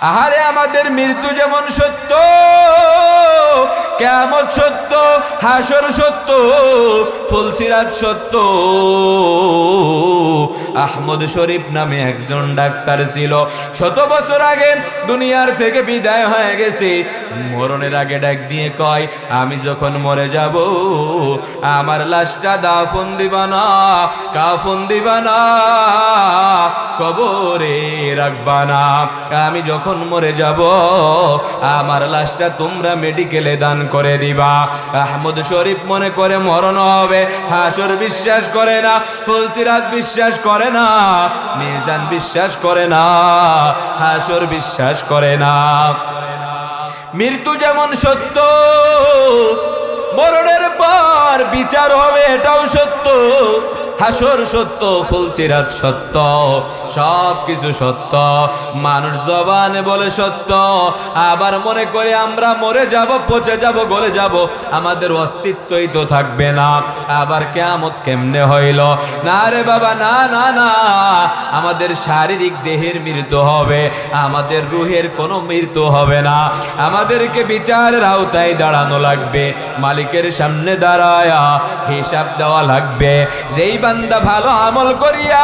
আহারে আমাদের মৃত্যু যেমন সত্য, কিয়ামত সত্য, হাসর সত্য, ফুলসিরাত সত্য। আহমদ শরীফ নামে একজন ডাক্তার ছিল, 100 বছর আগে দুনিয়ার থেকে বিদায় হয়ে গেছে। মরণের আগে ডাক দিয়ে কয়, আমি যখন মরে যাব আমার লাশটা দাফন দিবা না, কাফন দিবা না, কবরে রাখবা না। আমি যখন মরে যাব আমার লাশটা তোমরা মেডিকেলে দান করে দিবা। আহমদ শরীফ মনে করে মরণ হবে, হাসর বিশ্বাস করে না, ফুলসিরাত বিশ্বাস করে না, মিজান বিশ্বাস করে না, হাসর বিশ্বাস করে না। মৃত্যু যেমন সত্য, মরণের পর বিচার হবে এটাও সত্য, হাসর সত্য, ফুলসিরাত সত্য, সব কিছু সত্য। মানুষ জবানে বলে সত্য, আবার মনে করে আমরা মরে যাব, পচে যাব, গলে যাব, আমাদের অস্তিত্বই তো থাকবে না। আবার কিয়ামত কেমনে হইল? না রে বাবা, না না না, আমাদের শারীরিক দেহের মৃত্যু হবে, আমাদের রুহের কোনো মৃত্যু হবে না। আমাদেরকে বিচারের আওতায় দাঁড়ানো লাগবে, মালিকের সামনে দাঁড়ায়া হিসাব দেওয়া লাগবে। যেই বান্দা ভালো আমল করিয়া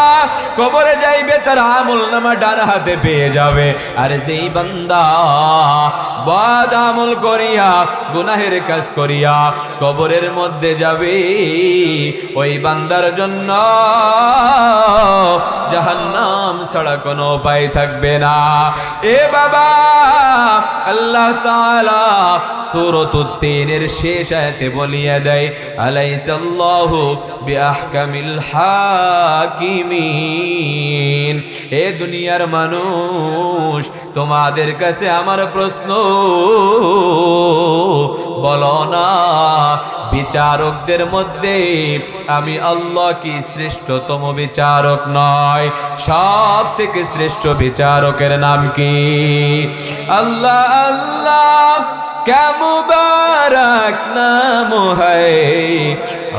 কবরে যাইবে তার আমল নামা ডান হাতে পেয়ে যাবে, আর যেই বান্দা বদ আমল করিয়া গুনাহের কাজ করিয়া কবরের মধ্যে যাবে, ওই বান্দার জন্য জাহান্নাম ছাড়া কোনো উপায় থাকবে না। এ বাবা, আল্লাহ তাআলা সূরাতুত তিনের শেষ আয়াতে বলিয়া দেয়, আলাইসাল্লাহু বিআহকামিল হাকিমিন। এ দুনিয়ার মানুষ, তোমাদের কাছে আমার প্রশ্ন, বলো না বিচারকদের মধ্যে আমি আল্লাহ কি শ্রেষ্ঠতম বিচারক নয়? সব থেকে শ্রেষ্ঠ বিচারকের নাম কি? আল্লাহ আল্লাহ क्या मुबारक नाम है,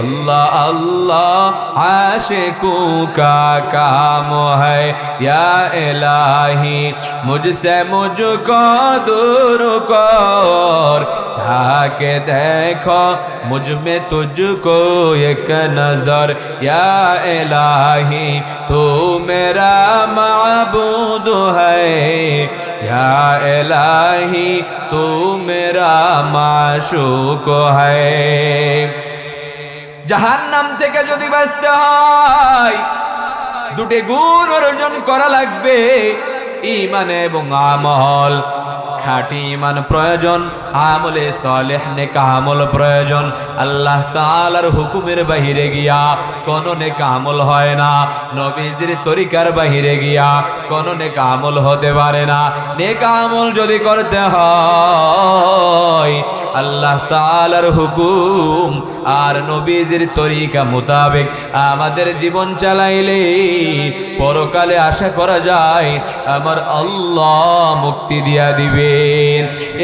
अल्लाह अल्लाह आशिकों का काम है। या इलाही मुझसे मुझको दूर कर, ताकि देखो मुझ में तुझको एक नजर। या इलाही तू मेरा माबूद है, या इलाही तू मेरा माशूक है। জাহান্নাম থেকে যদি বাঁচতে হয় দুটি গুণ অর্জন করা লাগবে, ঈমান এবং আমল। খাঁটি ঈমান প্রয়োজন, আমলে সালেহ নেক আমল প্রয়োজন। আল্লাহ তাআলার হুকুমের বাহিরে গিয়া কোনো নেক আমল হয় না, নবীজির তরিকার বাহিরে গিয়া কোনো নেক আমল হতে পারে না। নেক আমল যদি করতে হয় আল্লাহ তাআলার হুকুম আর নবীজির তরিকা মোতাবেক আমাদের জীবন চালাইলে পরকালে আশা করা যায় আমার আল্লাহ মুক্তি দিয়া দিবেন।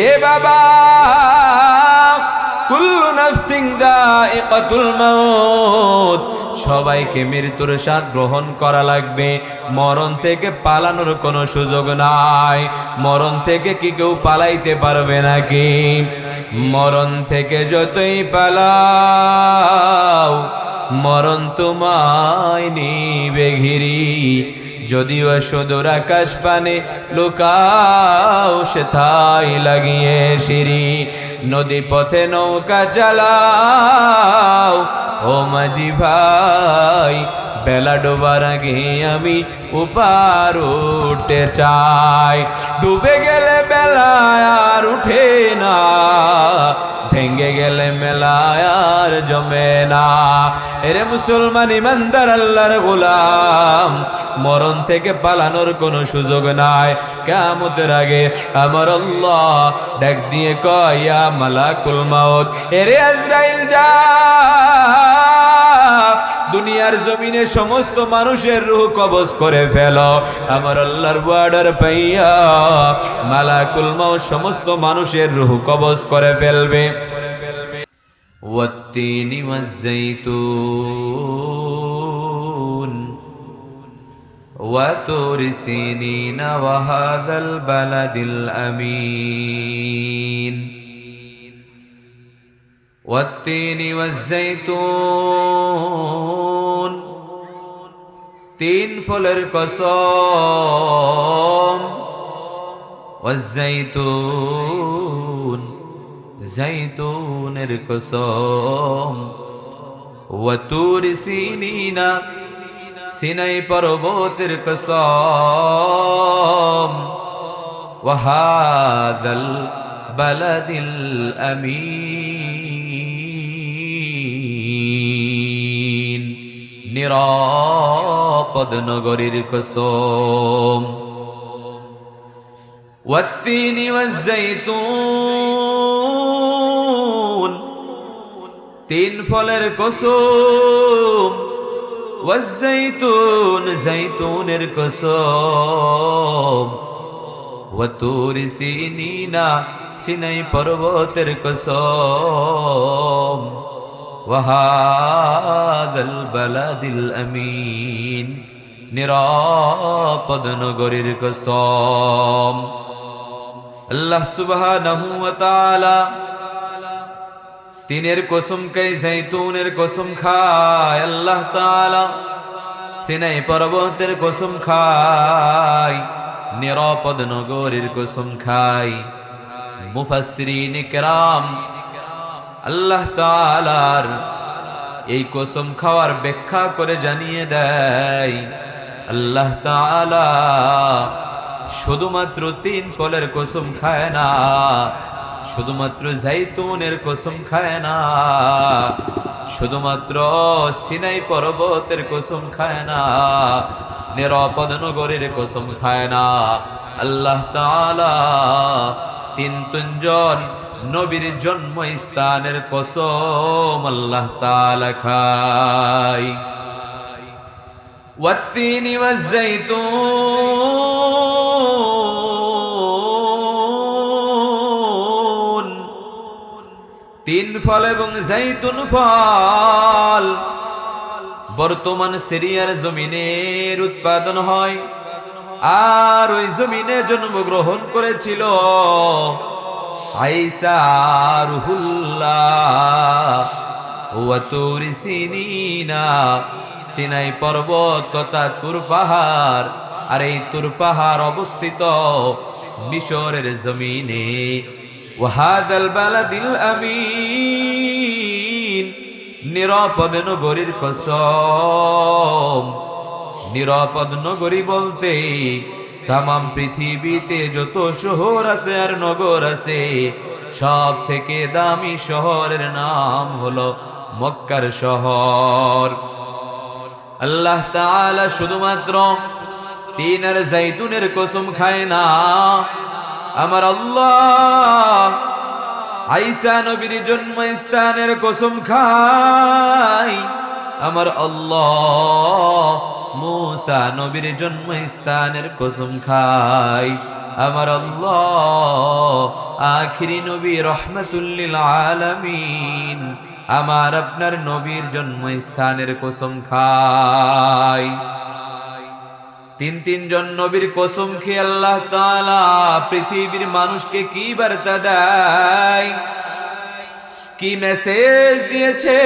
এ বাবা, কুল্লু নাফসিন যায়িকাতুল মাউত, সবাইকে মৃত্যুর স্বাদ গ্রহণ করা লাগবে। মরণ থেকে পালানোর কোনো সুযোগ নাই। মরণ থেকে কি কেউ পালাইতে পারবে নাকি? মরণ থেকে যতই পালাও মরণ তোমায় নিবে ঘিরি। যদিও সুদূর আকাশ পানে লুকাও সেথায় লাগিয়ে সিঁড়ি। নদী পথে নৌকা চালাও ও মাঝি ভাই, বেলা ডোবার আগে আমি উপার উঠতে চাই। ডুবে গেলে বেলা আর উঠে না, ভেঙ্গে গেলে মেলা আর জমে না। এরে মুসলমান ইমানদার আল্লাহর গোলাম, মরণ থেকে পালানোর কোনো সুযোগ নাই। কিয়ামতের আগে আমার আল্লাহ ডাক দিয়ে কয়, ইয়া মালাকুল মাউত, এরে আজরাইল যা, দুনিয়ার জমিনে সমস্ত মানুষের রূহ কবজ করে ফেলো। আমার আল্লাহর বর্ডার পাইয়া মালাকুল মাউত সমস্ত মানুষের রূহ কবজ করে ফেলবে। ওয়াত্তিনি ওয়াজ্জাইতুন وطور سينين وهذا البلد الأمين والتين والزيتون তিন ফলের কসম والزيتون জাইতুনের কসম ওয়াতুর সিনিনা সিনাই পর্বতের কসম ওয়াহাদাল বালাদিল আমিন নিরাপদ নগরীর কসম ওয়াত্তিনি ওয়াজ্জাইতুন তিন ফলের কসম ওয়াজ্জাইতুন জাইতুনের কসম ওয়াতুর সিনিনা সিনাই পর্বতের কসম ওয়াহাদাল বালাদিল আমিন নিরাপদ নগরীর কসম আল্লাহ সুবহানাহু ওয়া তাআলা তিনের কসম খায় জাইতুনের কসম খায় আল্লাহ তাআলা সিনাই পর্বতের কসম খায় নিরাপদ নগরীর কসম খায় মুফাসসিরিন কিরাম আল্লাহ তাআলার এই কসম খাওয়ার ব্যাখ্যা করে জানিয়ে দেয় আল্লাহ তাআলা শুধুমাত্র তিন ফলের কসম খায় না, শুধুমাত্র জাইতুনের কসম খায় না, শুধুমাত্র সিনাই পর্বতের কসম খায় না, নিরাপদ নগরীর কসম খায় না। আল্লাহ তাআলা তিনজন নবীর জন্মস্থানের কসম আল্লাহ তাআলা খায়। ওয়াত্তিনি ওয়াজ্জাইতুন তিন ফল এবং জাইতুন ফল বর্তমান সিরিয়ার জমিনের উৎপাদন হয়, আর ওই জমিনে জন্মগ্রহণ করেছিল ঈসা রুহুল্লাহ। ওয়া তুর সিনিনা সিনাই পর্বত তথা তুর পাহাড়, আর এই তুর পাহাড় অবস্থিত মিশরের জমিনে। ওয়াহাদাল বালাদিল আমিন নিরাপদ নগরীর কসম। নিরাপদ নগরী বলতে তামাম পৃথিবীতে যত শহর আছে আর নগর আছে, সব থেকে দামি শহরের নাম হলো মক্কার শহর। আল্লাহ তাআলা শুধুমাত্র তিন আর জাইতুনের কসম খায় না, আমার আল্লাহ ঈসা নবীর জন্মস্থানের কসম খায়, আমার আল্লাহ মুসা নবীর জন্মস্থানের কসম খায়, আমার আল্লাহ আখিরি নবী রহমাতুল লিল আলামিন আমার আপনার নবীর জন্মস্থানের কসম খায়। তিনজন নবীর কসম খেয়ে আল্লাহ তাআলা পৃথিবীর মানুষকে কি বার্তা দেয়, কি মেসেজ দিয়েছে,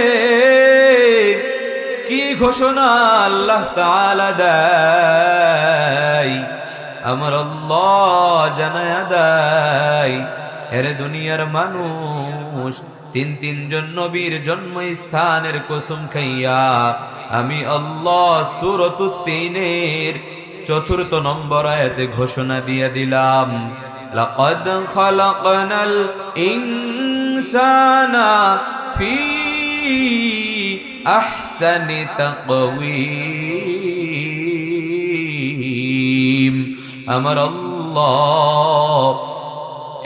কি ঘোষণা আল্লাহ তাআলা দেয়, আমার আল্লাহ জানায়া দেয়, এরে দুনিয়ার মানুষ তিনজন নবীর জন্মস্থানের কসম খাইয়া আমি আল্লাহ সূরাতুত তিনের ৪র্থ নম্বর আয়াতে ঘোষণা দিয়ে দিলাম, লাকাদ খালাকনাল ইনসানা ফি আহসানি তাকওয়িম। আমার আল্লাহ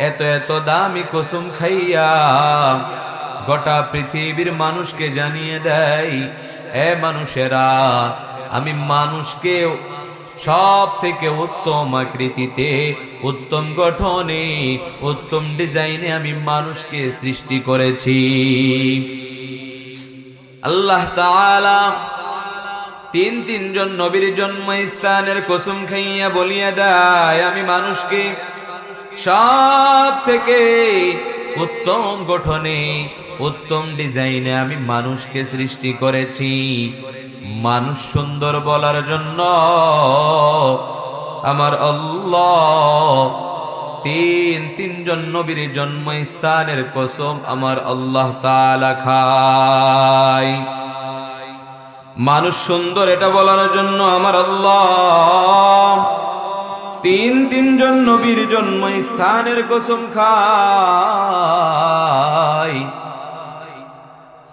এত দামি কসম খাইয়া গোটা পৃথিবীর মানুষকে জানিয়ে দেয়, এ মানুষেরা আমি মানুষকে সব থেকে উত্তম আকৃতিতে, উত্তম গঠনে, উত্তম ডিজাইনে আমি মানুষকে সৃষ্টি করেছি। আল্লাহ তাআলা তিনজন নবীর জন্মস্থানের কসম খাইয়া বলিয়া দেয়, আমি মানুষকে সব থেকে উত্তম গঠনে উত্তম ডিজাইনে আমি মানুষকে সৃষ্টি করেছি। মানুষ সুন্দর বলার জন্য আমার আল্লাহ তিনজন নবীর জন্মস্থানের কসম আমার আল্লাহ তাআলা খায়। মানুষ সুন্দর এটা বলার জন্য আমার আল্লাহ তিনজন নবীর জন্মস্থানের কসম খায়।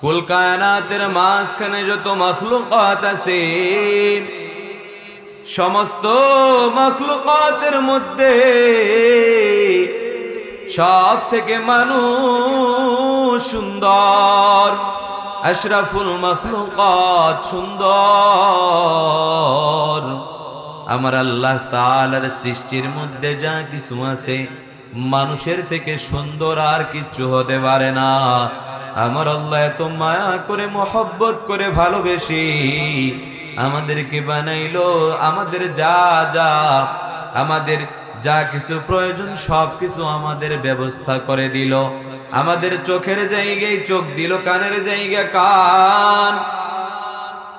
কুল কায়নাতের মাঝখানে যত মাখলুকাত আছে, সমস্ত মাখলুকাতের মধ্যে সব থেকে মানুষ সুন্দর, আশরাফুল মাখলুকাত সুন্দর। আমার আল্লাহ তাআলার সৃষ্টির মধ্যে যা কিছু আছে মানুষের থেকে সুন্দর আর কিচ্ছু হতে পারে না। আমার আল্লাহ এত মায়া করে মহব্বত করে ভালোবেসে আমাদেরকে বানাইলো, আমাদের আমাদের যা কিছু প্রয়োজন সব কিছু আমাদের ব্যবস্থা করে দিল। আমাদের চোখের জায়গায় চোখ দিল, কানের জায়গায় কান,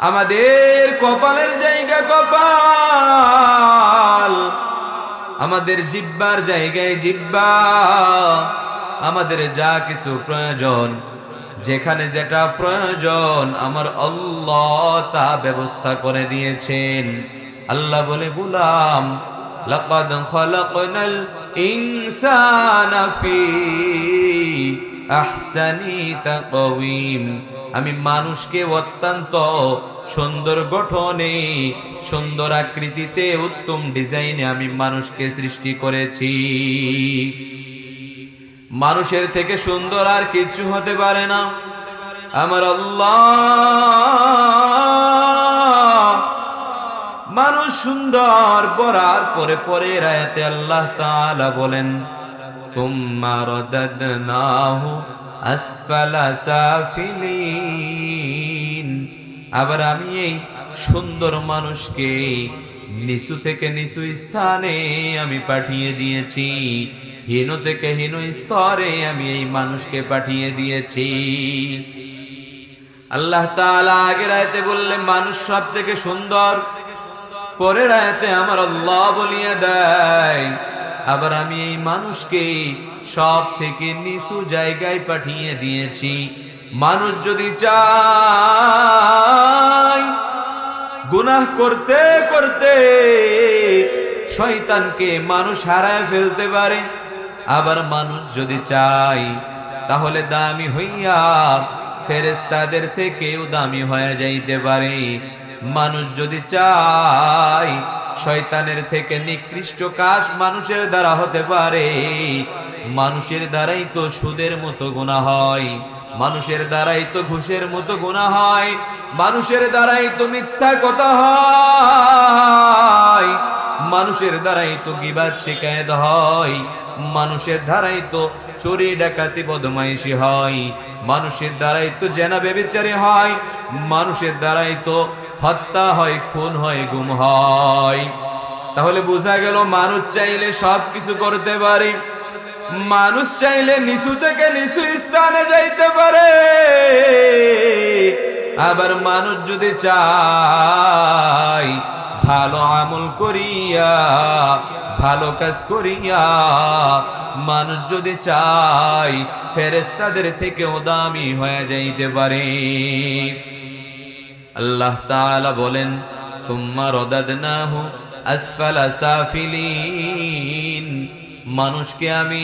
আমাদের কপালের জায়গা কপাল, আমাদের জিহ্বার জায়গায় জিহ্বা, আমাদের যা কিছু প্রয়োজন, যেখানে যেটা প্রয়োজন আমার আল্লাহ তা ব্যবস্থা করে দিয়েছেন। আল্লাহ বলে, গোলাম লাকাদ খালাকনাল ইনসানা ফি আহসানি তাকওয়িম, আমি মানুষকে অত্যন্ত সুন্দর গঠনে, সুন্দর আকৃতিতে, উত্তম ডিজাইনে আমি মানুষকে সৃষ্টি করেছি। মানুষের থেকে সুন্দর আর কিচ্ছু হতে পারে না। আমার আল্লাহ মানুষ সুন্দর বলার পরে পরের আয়াতে আল্লাহ তাআলা বলেন, সুম্মা রাদাদনাহু আসফালা সাফিলিন, আবার আমি এই সুন্দর মানুষকে নিচু থেকে নিচু স্থানে আমি পাঠিয়ে দিয়েছি, হীন থেকে হীন স্তরে আমি এই মানুষকে পাঠিয়ে দিয়েছি। আল্লাহ তাআলা আগের আয়াতে বললেন মানুষ সব থেকে সুন্দর, পরের আয়াতে আমার আল্লাহ বলিয়া দেয় আবার আমি এই মানুষকে সব থেকে নিচু জায়গায় পাঠিয়ে দিয়েছি। মানুষ যদি চায় গুনাহ করতে করতে শয়তানকে মানুষ হারায় ফেলতে পারে, আবার মানুষ যদি চায় তাহলে দামি হইয়া ফেরেশতাদের থেকেও দামি হয়ে যাইতে পারে। মানুষ যদি চায় শয়তানের থেকে নিকৃষ্ট কাজ মানুষের দ্বারা হতে পারে। মানুষের দ্বারাই তো সুদের মতো গুনাহ হয়, মানুষের দ্বারাই তো ঘুষের মতো গুনাহ হয়, মানুষের দ্বারাই তো মিথ্যা কথা হয়, মানুষের দ্বারাই তো গীবাত শিকায়েত হয়, মানুষের দ্বারাই তো চুরি ডাকাতি বদমাইশি হয়, মানুষের দ্বারাই তো জেনা ব্যভিচারী হয়, মানুষের দ্বারাই তো হত্যা হয়, খুন হয়, গুম হয়। তাহলে বোঝা গেল মানুষ চাইলে সব কিছু করতে পারে, মানুষ চাইলে নিচু থেকে নিচু স্থানে যাইতে পারে, আবার মানুষ যদি চায় ভালো আমল করিয়া, ভালো কাজ করিয়া, মানুষ যদি চায় ফেরেশতাদের থেকেও দামি হয়ে যাইতে পারে। আল্লাহ তাআলা বলেন, সুম্মা রাদাদনাহু আসফালা সাফিলিন, মানুষকে আমি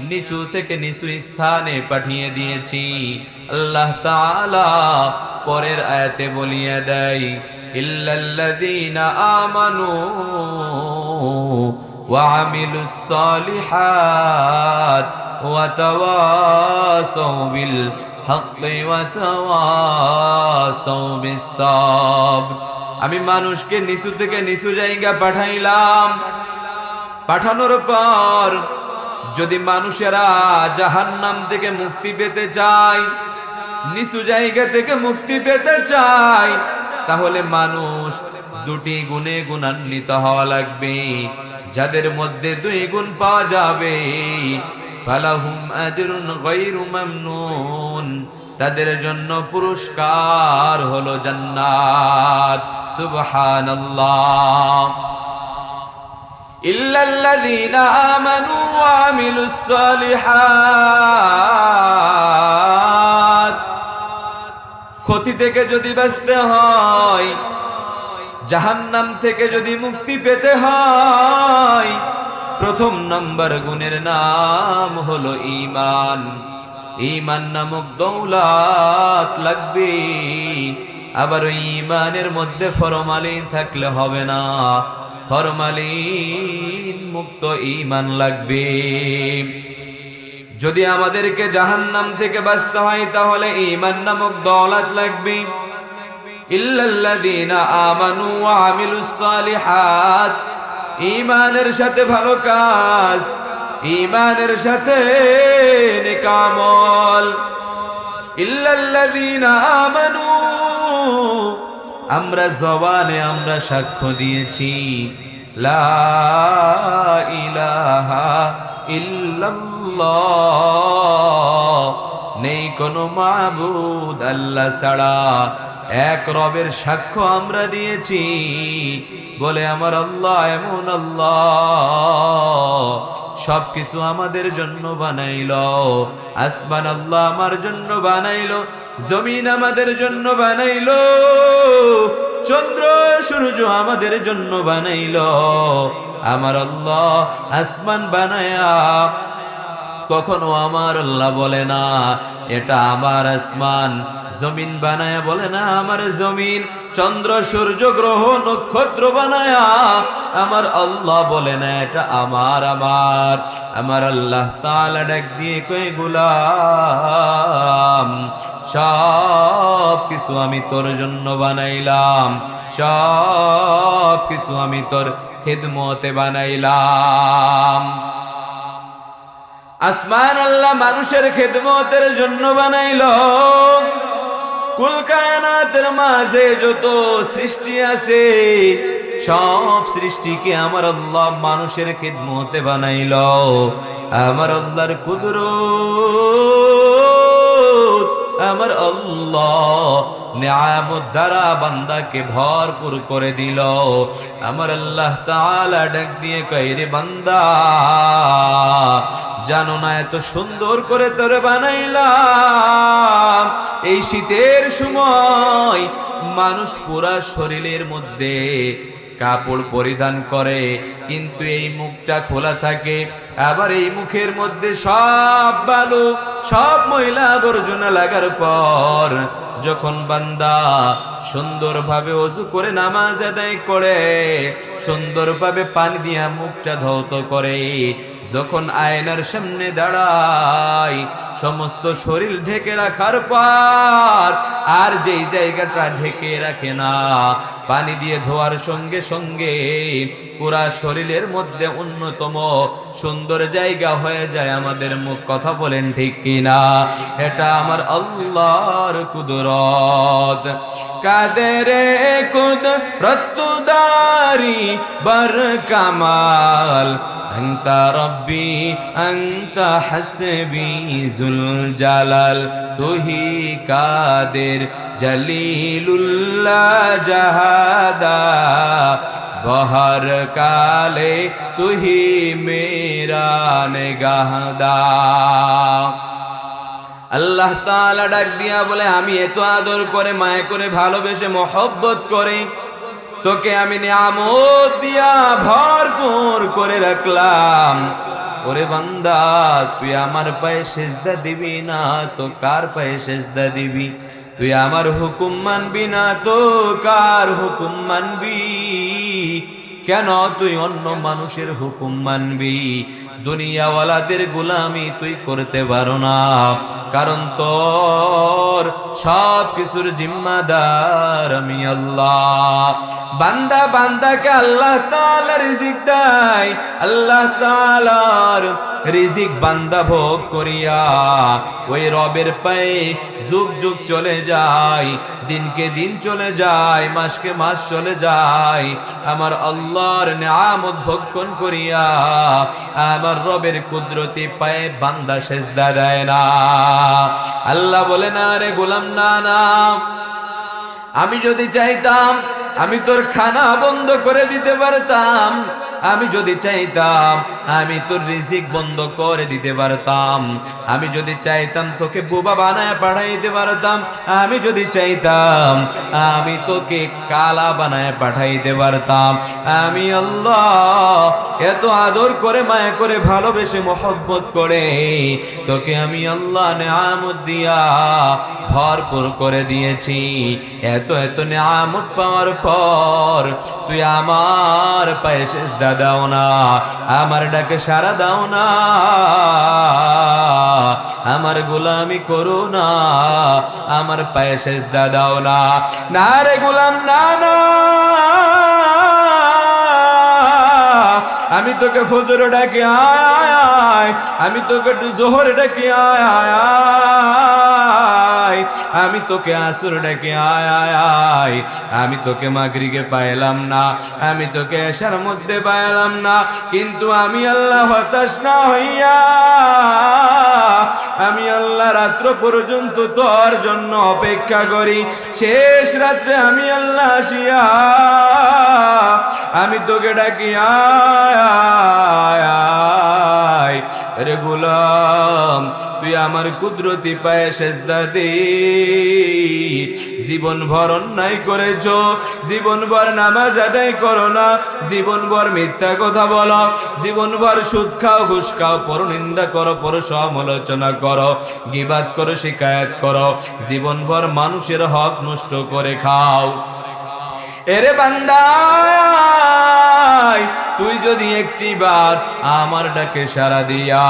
নিচু থেকে নিচু স্থানে পাঠিয়ে দিয়েছি। আল্লাহ তাআলা পরের আয়াতে বলিয়া দেয়, ইল্লাল্লাযীনা আমানু ওয়া আমিলুস সালিহাত ওয়া তাওয়াসাউ বিল হাক্কি ওয়া তাওয়াসাউ বিস সাবর। আমি মানুষকে নিচু থেকে নিচু জায়গা পাঠাইলাম, পাঠানোর পর যদি মানুষেরা জাহান্নাম থেকে মুক্তি পেতে চায়, নিচু জায়গা থেকে মুক্তি পেতে চায়, তাহলে মানুষ দুটি গুণে গুণান্বিত হওয়া লাগবে। যাদের মধ্যে 2 গুণ পাওয়া যাবে, ফালাহুম আজরুন গায়রু মামনুন, তাদের জন্য পুরস্কার হলো জান্নাত। সুবহানাল্লাহ। ইল্লাল্লাযীনা আমানু ওয়া আমিলুস সালিহাত, ক্ষতি থেকে যদি বাঁচতে হয়, জাহান্নাম থেকে যদি মুক্তি পেতে হয়, প্রথম নাম্বার গুণের নাম হলো ঈমান। ঈমান নামক দৌলত লাগবে। আবার ওই ঈমানের মধ্যে ফরমালিন থাকলে হবে না, ফরমালিন মুক্ত ঈমান লাগবে। যদি আমাদেরকে জাহান্নাম থেকে বাঁচতে হয় তাহলে ঈমান নামক দৌলত লাগবে। ইল্লাল্লাযীনা আমানু ওয়া আমিলুস সালিহাত, ঈমানের সাথে ভালো কাজ, ঈমানের সাথে নেক আমল। ইল্লাল্লাযীনা আমানু, আমরা জবানে আমরা সাক্ষ্য দিয়েছি লা ইলাহা ইল্লাল্লাহ, নেই কোনো মাবুদ আল্লাহ ছাড়া, এক রবের সাক্ষ্য আমরা দিয়েছি। বলে আমার আল্লাহ এমন আল্লাহ, সবকিছু আমাদের জন্য বানাইলো। আসমান আল্লাহ আমার জন্য বানাইলো, জমিন আমাদের জন্য বানাইলো, চন্দ্র সূর্য আমাদের জন্য বানাইলো। আমার আল্লাহ আসমান বানায়া কখনো আমার আল্লাহ বলে না এটা আমার আসমান, জমিন বানায়া বলে না আমার জমিন, চন্দ্র সূর্য গ্রহ নক্ষত্র বানায়া আমার আল্লাহ বলে না এটা আমার। আমার আল্লাহ তাআলা ডাক দিয়ে কই গোলাম, সব কিছু আমি তোর জন্য বানাইলাম, সব কিছু আমি তোর খিদমতে বানাইলাম। আসমান আল্লাহ মানুষের খিদমতের জন্য বানাইলো। কুল কায়নাতের মাঝে যত সৃষ্টি আছে সব সৃষ্টিকে আমার আল্লাহ মানুষের খিদমতে বানাইলো। আমার আল্লাহর কুদরত, আমার আল্লাহ নিয়ামত দ্বারা বান্দাকে ভরপুর করে দিল। আমার আল্লাহ তাআলা ডাক দিয়ে কয় রে বান্দা, জানো না এত সুন্দর করে তোরে বানাইলাম। এই শীতের সময় মানুষ পুরা শরীরের মধ্যে কাপড় পরিধান করে, কিন্তু এই মুখটা খোলা থাকে। আবার এই মুখের মধ্যে সব বালু, সব ময়লা আবর্জনা লাগার পর যখন বান্দা সুন্দরভাবে ওযু করে নামাজ আদায় করে, সুন্দরভাবে পানি দিয়া মুখটা ধৌত করে, যখন আয়নার সামনে দাঁড়ায়, সমস্ত শরীর ঢেকে রাখার পর আর যেই জায়গাটা ঢেকে রাখে না, পানি দিয়ে ধোয়ার সঙ্গে সঙ্গে পুরা শরীরের মধ্যে অন্যতম সুন্দর জায়গা হয়ে যায় আমাদের মুখ। কথা বলেন ঠিক কিনা? এটা আমার আল্লাহর কুদরত। কাদেরে কুদরত দারি বার কামাল, আনতা রব্বি আনতা হাসবি জুল জালাল, তুহি কাদের জলিলুল্লাহ জাহাদা, বহর কালে তুহি মেরা নিগাহদা। আল্লাহ তাআলা ডাক দিয়া বলে, আমি এত আদর করে মায়া করে ভালোবেসে মহব্বত করে তোকে আমি নিয়ামত দিয়া ভরপুর করে রাখলাম। ওরে বান্দা, তুই আমার পায়ে সিজদা দিবি না তো কার পায়ে সিজদা দিবি? তুই আমার হুকুম মানবি না তো কার হুকুম মানবি? কেন তুই অন্য মানুষের হুকুম মানবি? দুনিয়াওয়ালাদের গোলামি তুই করতে পারো না, কারণ তোর সব কিছুর জিম্মাদার আমি আল্লাহ। বান্দা বান্দাকে আল্লাহ তাআলা রিজিক দেয়, আল্লাহ তাআলার রিজিক বান্দা ভোগ করিয়া ওই রবের পায়ে যুগ যুগ চলে যায়, দিনকে দিন চলে যায়, মাসকে মাস চলে যায়। আমার আল্লাহর নিয়ামত ভক্ষণ করিয়া আমার রবের কুদরতি পায়ে বান্দা সেজদা দেয় না। আল্লাহ বলে না রে গোলাম, না না, আমি যদি চাইতাম আমি তোর খানা বন্ধ করে দিতে পারতাম, আমি যদি চাইতাম আমি তোর রিজিক বন্ধ করে দিতে পারতাম, আমি যদি চাইতাম তোকে বোবা বানায় পাঠাইতে পারতাম, আমি যদি চাইতাম আমি তোকে কালা বানায় পাঠাইতে পারতাম। আমি আল্লাহ এত আদর করে মায়া করে ভালোবেসে মহব্বত করে তোকে আমি আল্লাহ নিয়ামত দিয়া ভরপুর করে দিয়েছি। এত এত নিয়ামত পাওয়ার পর তুই আমার পায়ে সেজদা দাও না, আমার ডাকে সাড়া দাও না, আমার গোলামি করো না, আমার পায়ে সেজদা দাও না। না রে গোলাম, না না, আমি তোকে ফজর ডাকি আয়, আমি তোকে জোহর ডাকি আয়, আমি তোকে আসর ডাকি আয়, আমি তোকে মাগরিবে পাইলাম না, আমি তোকে এশার মধ্যে পাইলাম না, কিন্তু আমি আল্লাহ হতাশ না হইয়া আমি আল্লাহ রাত্র পর্যন্ত তোর জন্য অপেক্ষা করি। শেষ রাত্রে আমি আল্লাহ আসিয়া আমি তোকে ডাকি আয় রে গোলাম, তুই আমার কুদরতি পায়ে সেজদা দে। জীবন ভর অন্যায় করেছ, জীবন ভর নামাজ আদায় করো না, জীবন ভর মিথ্যা কথা বলো, জীবন ভর সুদ খাও, ঘুষ খাও, পরনিন্দা করো, পর সমালোচনা করো, গীবাত করো, শিকায়াত করো, জীবন ভর মানুষের হক নষ্ট করে খাও। এরে বান্দা, তুই যদি একটি বার আমার ডাকে সাড়া দিয়া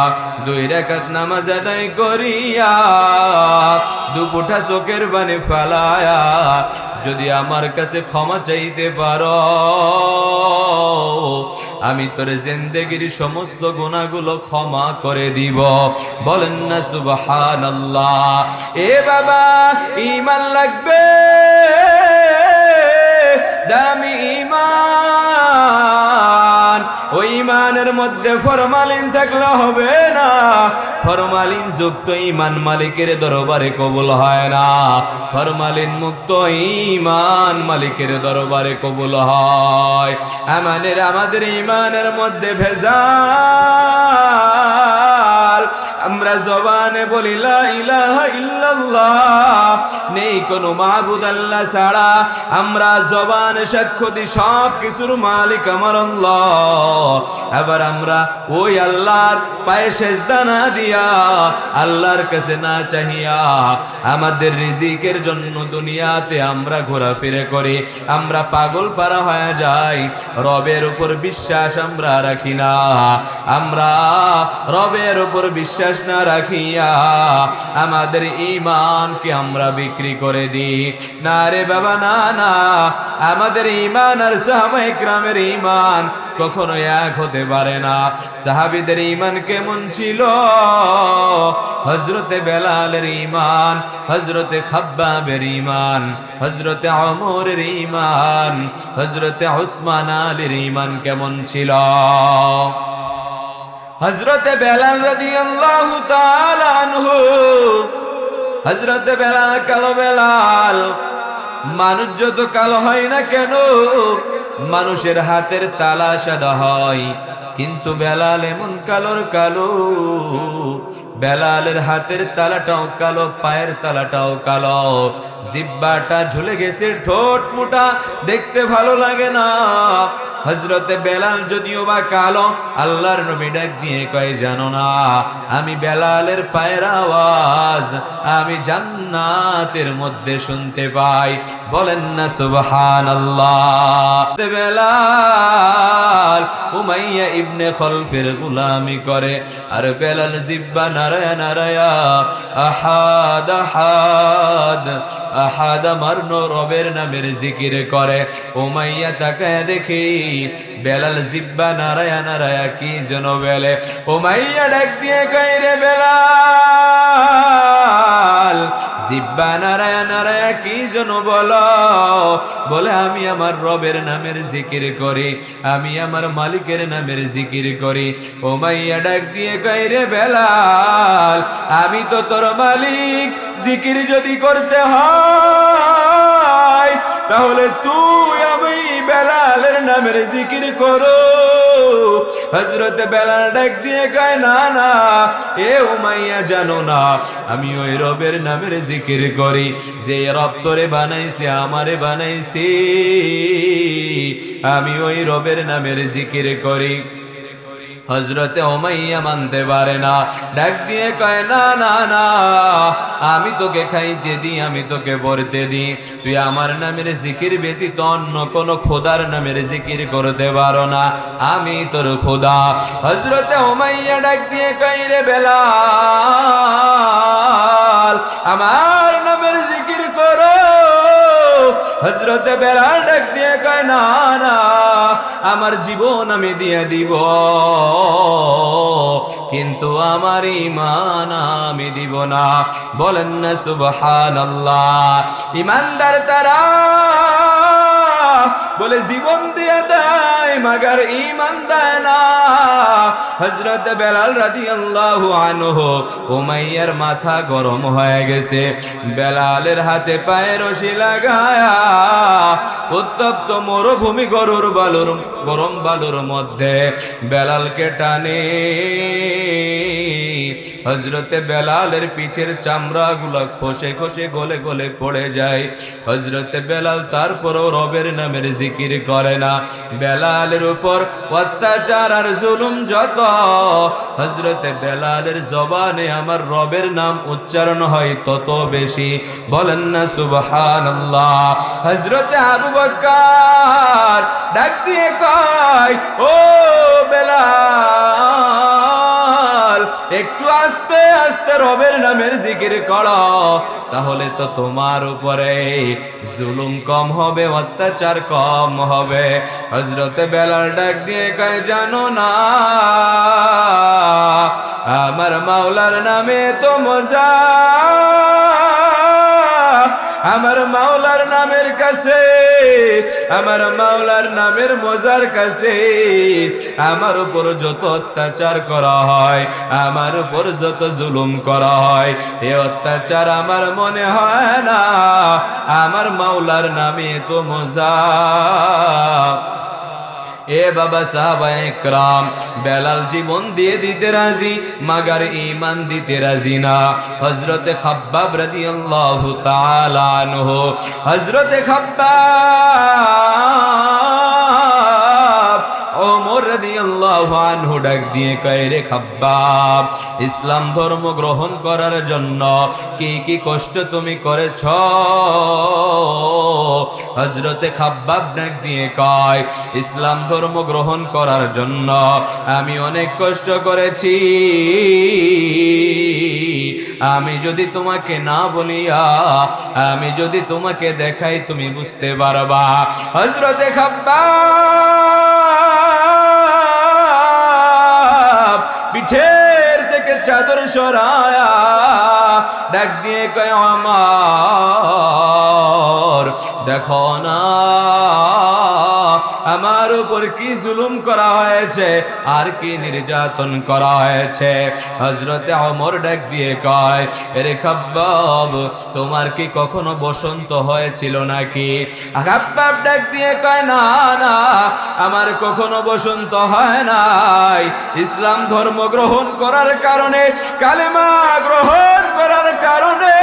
2 রাকাত নামাজ আদায় করিয়া দুপুঠা চোখের পানি ফেলায়া যদি আমার কাছে ক্ষমা চাইতে পারো, আমি তোর জিন্দেগির সমস্ত গুনাহগুলো ক্ষমা করে দিব। বলেন না সুবহানাল্লাহ। এ বাবা, ঈমান লাগবে, দামি ঈমান। ওই ঈমানের মধ্যে ফরমালিন থাকলে হবে না, ফরমালিন যুক্ত ঈমান মালিকের দরবারে কবুল হয় না, ফরমালিন মুক্ত ঈমান মালিকের দরবারে কবুল হয়। আমাদের ঈমানের মধ্যে ভেজাল, আমরা জবানে বলি লা ইলাহা ইল্লাল্লাহ, নেই কোনো মাবুদ আল্লাহ ছাড়া, আমরা জবানে সাক্ষ্য দিই সব কিছুর মালিক আমার আল্লাহ। এবার আমরা ওই আল্লাহর পায়ে সেজদা না দিয়া, আল্লাহর কাছে না চাহিয়া আমাদের রিজিকের জন্য দুনিয়াতে আমরা ঘোরাফেরা করি, আমরা পাগল পারা হয়ে যাই। রবের উপর বিশ্বাস আমরা রাখি না, আমরা রবের উপর বিশ্বাস না রাখিয়া আমাদের ঈমানকে আমরা বিক্রি করে দিই। না রে বাবা, না না, আমাদের ঈমান আর সাহাবায়ে কেরামের ঈমান কখনো এক হতে পারে না। সাহাবীদের ঈমান কেমন ছিল? হযরতে বেলালের ঈমান, হযরতে খাব্বাবের ঈমান, হযরতে ওমরের ঈমান, হযরতে উসমান আলীর ঈমান কেমন ছিল? হযরতে বেলাল রাদিয়াল্লাহু তাআলা আনহু, হযরতে বেলাল কালো বেলাল। মানুষ যত কালো হয় না কেন, মানুষের হাতের তালা সাদা হয়, কিন্তু বেলাল এমন কালোর কালো, বেলালের হাতের তালাটাও কালো, পায়ের তালাটাও কালো, জিহ্বাটা ঝুলে গেছে, ঠোঁট মোটা, দেখতে ভালো লাগে না। হযরতে বেলাল যদিও বা কালো, আল্লাহর নবী ডাক দিয়ে কয়, জানো না আমি বেলালের পায়ের আওয়াজ আমি জান্নাতের মধ্যে শুনতে পাই। বলেন না সুবহানাল্লাহ। বেলাল উমাইয়া ইবনে খলফের গোলামি করে, আর বেলাল জিব্বা নারায়া নারায়া আহাদ আহাদ আহাদ আমার রবের নামের জিকির করে। উমাইয়া তাকায় দেখি বেলাল জিব্বা নারায়া নারায়া কি যেন বেলে। উমাইয়া ডাক দিয়ে কয়, রে বেলাল জিব্বা নারায়া নারায়া কি যেন বলো? বলে, আমি আমার রবের নামের জিকির করি, আমি আমার মালিকের নামের জিকির করি। উমাইয়া ডাক দিয়ে কয়, রে বেলাল আমি তো তোর মালিক, জিকির যদি করতে হয় তাহলে তুই আমি বেলালের নামের জিকির করো। হযরত বেলাল ডাক দিয়ে কয়, না না এ উমাইয়া জানো না আমি ওই রবের নামের জিকির করি যে রব তোরে বানাইছে, আমারে বানাইছে, আমি ওই রবের নামের জিকির করি। হযরতে উমাইয়া মানতে পারে না, ডাক দিয়ে কয়, না না না আমি তোকে খাইতে দিই, আমি তোকে পড়তে দিই, তুই আমার নামের জিকির ব্যতীত অন্য কোন খোদার নামের জিকির করতে পারো না, আমি তোর খোদা। হযরতে উমাইয়া ডাক দিয়ে কয়, রে বেলাল আমার নামের জিকির করো। হযরতে বেলাল ডাক দিয়ে কয়, না না আমার জীবন আমি দিয়ে দিব, কিন্তু আমার ঈমান আমি দিব না। বলেন না সুবহানাল্লাহ। ঈমানদার তারা বলে জীবন দিয়ে দেয় মাগার ঈমান দেয় না। হযরত বেলাল রাদিয়াল্লাহু আনহু উমাইয়ার মাথা গরম হয়ে গেছে, বেলালের হাতে পায়ে রশি লাগায়া উত্তপ্ত মরুভূমি গরম বালুর মধ্যে বেলালকে টানে। হযরতে বেলালের পিছের চামড়াগুলো খসে খসে গলে গলে পড়ে যায়। হযরতে বেলাল তারপরও রবের নামের জিকির করে না। বেলালের উপর অত্যাচার আর জুলুম যত, হযরতে বেলালের জবানে আমার রবের নাম উচ্চারণ হয় তত বেশি। বলেন না সুবহানাল্লাহ। হযরতে আবু বকর ডাক দিয়ে কয়, ও বেলাল একটু আস্তে আস্তে রবের নামের জিকির করো, তাহলে তো তোমার উপরে জুলুম কম হবে, অত্যাচার কম হবে। হযরতে বেলাল ডাক দিয়ে কয়, জানো না আমার মাওলার নামে তো মজা, আমার মাওলার নামের কাছে, আমার মাওলার নামের মজার কাছে আমার উপর যত অত্যাচার করা হয়, আমার উপর যত জুলুম করা হয়, এ অত্যাচার আমার মনে হয় না আমার মাওলার নামে তো মজা। এ বাবা সাহাবায়ে کرام বেলাল জীবন দিয়ে দিতে রাজি, মাগার ঈমান দিতে রাজি না। হযরতে খাব্বাব রাদিয়াল্লাহু তাআলা আনহু, হযরতে খাব্বাব ওমর রাদিয়াল্লাহু আনহু ডাক দিয়ে কয়, রে খাব্বাব ইসলাম ধর্ম গ্রহণ করার জন্য কি কি কষ্ট তুমি করেছ? হযরতে খাব্বাব ডাক দিয়ে কয়, ইসলাম ধর্ম গ্রহণ করার জন্য আমি অনেক কষ্ট করেছি, আমি যদি তোমাকে না বলিয়া আমি যদি তোমাকে দেখাই তুমি বুঝতে পারবা। হযরতে খাব্বাব পিঠের থেকে চাদর সরায়া ডাক দিয়ে কয়, আমার দেখো না আমার উপর কি জুলুম করা হয়েছে আর কি নির্যাতন করা হয়েছে। হযরতে ওমর ডাক দিয়ে কয়, রে খাব্বাব তোমার কি কখনো বসন্ত হয়েছিল নাকি? খাব্বাব ডাক দিয়ে কয়, না না আমার কখনো বসন্ত হয় নাই, ইসলাম ধর্ম গ্রহণ করার কারণে, কালেমা গ্রহণ করার কারণে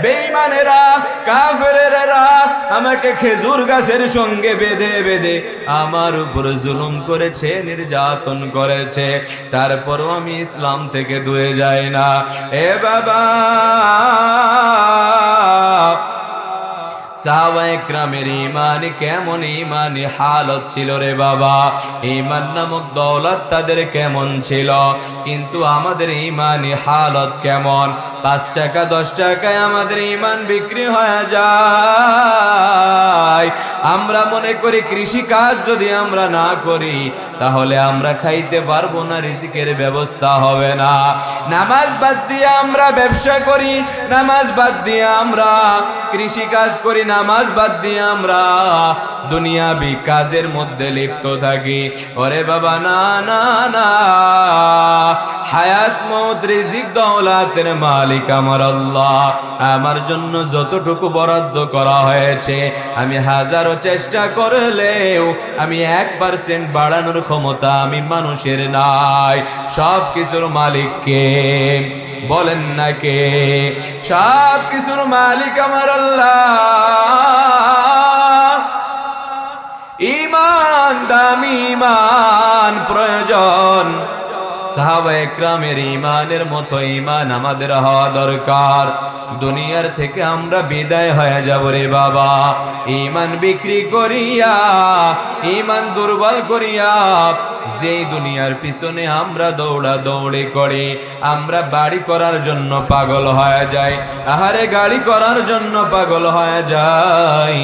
বেঈমানেরা কাফেরেরা আমাকে খেজুর গাছের সঙ্গে বেঁধে বেঁধে আমার উপর জুলুম করেছে, নির্যাতন করেছে, তারপরও আমি ইসলাম থেকে দূরে যাই না। এ বাবা সাহাবায়ে কেরামের ঈমান কেমন ঈমানি হালত ছিল রে বাবা, ঈমান নামক দৌলত তাদের কেমন ছিল, কিন্তু আমাদের ঈমানি হালত কেমন? 5 টাকা 10 টাকায় আমাদের ঈমান বিক্রি হয়ে যায়। আমরা মনে করি কৃষি কাজ যদি আমরা না করি তাহলে আমরা খাইতে পারবো না, রিজিকের ব্যবস্থা হবে না। নামাজ বাদ দিয়ে আমরা ব্যবসা করি, নামাজ বাদ দিয়ে আমরা কৃষি কাজ করি, নামাজ বাদ দিয়ে আমরা দুনিয়াবি কাজের মধ্যে লিপ্ত থাকি। ওরে বাবা না না না, হায়াত মউত রিজিক দৌলাতের মালিক আমার আল্লাহ। আমার জন্য যতটুকু বরাদ্দ করা হয়েছে আমি হাজারো চেষ্টা করলেও আমি 1% বাড়ানোর ক্ষমতা আমি মানুষের নাই। সব কিছুর মালিক কে? বলেন না কে? সব কিছুর মালিক আমার আল্লাহ। ঈমান দামি, ঈমান প্রয়োজন। সাহাবায়ে কেরামের ঈমানের মতো ঈমান আমাদের হওয়া দরকার। দুনিয়ার থেকে আমরা বিদায় হয়ে যাব রে বাবা, ঈমান বিক্রি করিয়া, ঈমান দুর্বল করিয়া যেই দুনিয়ার পিছনে আমরা দৌড়াদৌড়ি করি, আমরা বাড়ি করার জন্য পাগল হয়ে যাই, আহারে গাড়ি করার জন্য পাগল হয়ে যাই,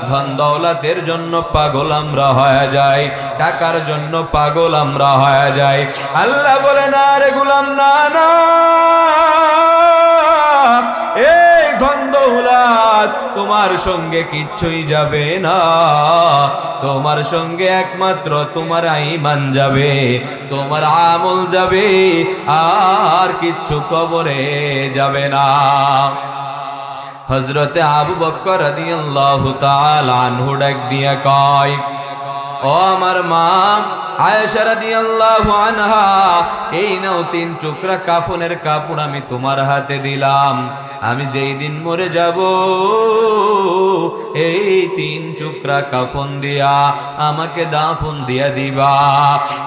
ধন দৌলতের জন্য পাগল আমরা হয়ে যাই, টাকার জন্য পাগল আমরা হয়ে যাই। আল্লাহ বলে না রে গোলাম, না না, এই ধন দৌলত তোমার সঙ্গে কিচ্ছুই যাবে না, তোমার সঙ্গে একমাত্র তোমার ঈমান যাবে, তোমার আমল যাবে, আর কিচ্ছু কবরে যাবে না। হযরতে আবু বকর রাদিয়াল্লাহু তাআলা আনহু ডাক দিয়া কয়, ও আমার মা আয়েশা রাদিয়াল্লাহু আনহা, এই নাও 3 টুকরা কাফনের কাপড় আমি তোমার হাতে দিলাম, আমি যেই দিন মরে যাব এই 3 টুকরা কাফন দিয়া আমাকে দাফন দিয়া দিবা।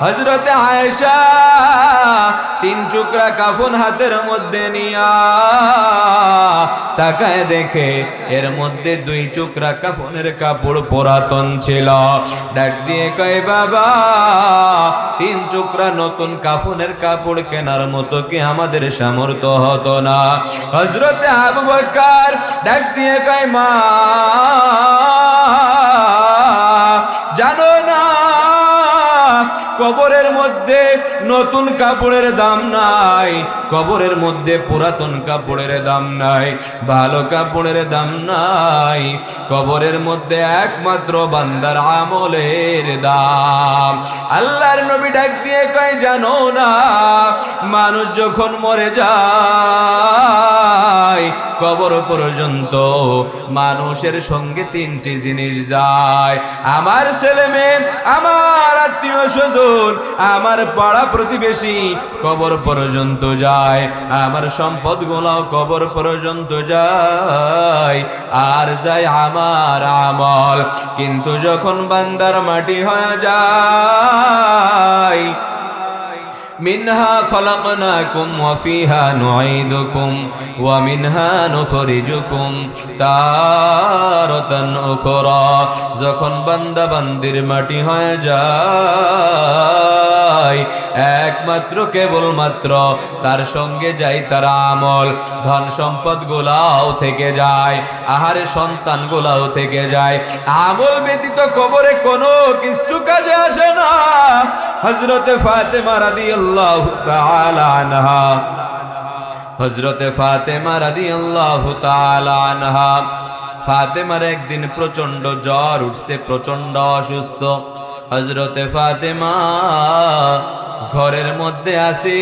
হযরতে আয়েশা 3 টুকরা কাফন হাতের মধ্যে নিয়া তাকায় দেখে এর মধ্যে 2 টুকরা কাফনের কাপড় পুরাতন ছিল। ডাক দিয়ে কয়, বাবা 3 টুকরা নতুন কাফনের কাপড় কেনার মতো কি আমাদের সামর্থ্য হতো না? হযরতে আবু বকর ডাক দিয়ে কয়, মা জানো না কবরের মধ্যে নতুন কাপড়ের দাম নাই, কবরের মধ্যে পুরাতন কাপড়ের দাম নাই, ভালো কাপড়ের দাম নাই, কবরের মধ্যে একমাত্র বান্দার আমলের দাম। আল্লাহর নবী ডাক দিয়ে কয়, জানো না মানুষ যখন মরে যায় কবর পর্যন্ত মানুষের সঙ্গে 3টি জিনিস যায়, আমার ছেলে মেয়ে, আমার আত্মীয় স্বজন, আমার পাড়া প্রতিবেশী কবর পর্যন্ত যায়, আমার সম্পদ গুলাও কবর পর্যন্ত যায়, আর যায় আমার আমল। কিন্তু যখন বান্দার মাটি হয়ে যায়, মিনহা খলাকনাকুম ওয়া ফিহা নুঈদুকুম ওয়া মিনহা নুখরিজুকুম তারাতান উখরা, যখন বান্দা বান্দির মাটি হয়ে যায় একমাত্র কেবলমাত্র তার সঙ্গে যায় তার আমল, ধন সম্পদ গুলাও থেকে যায়, আহারে সন্তান গুলাও থেকে যায়, আমল ব্যতীত কবরে কোনো কিছু কাজে আসে না। হযরতে ফাতেমা রাদিয়াল্লাহু তাআলা আনহা, হযরতে ফাতেমা রাদিয়াল্লাহু তাআলা আনহা, ফাতেমার একদিন প্রচন্ড জ্বর উঠছে, প্রচন্ড অসুস্থ। হযরতে ফাতেমা ঘরের মধ্যে আছে,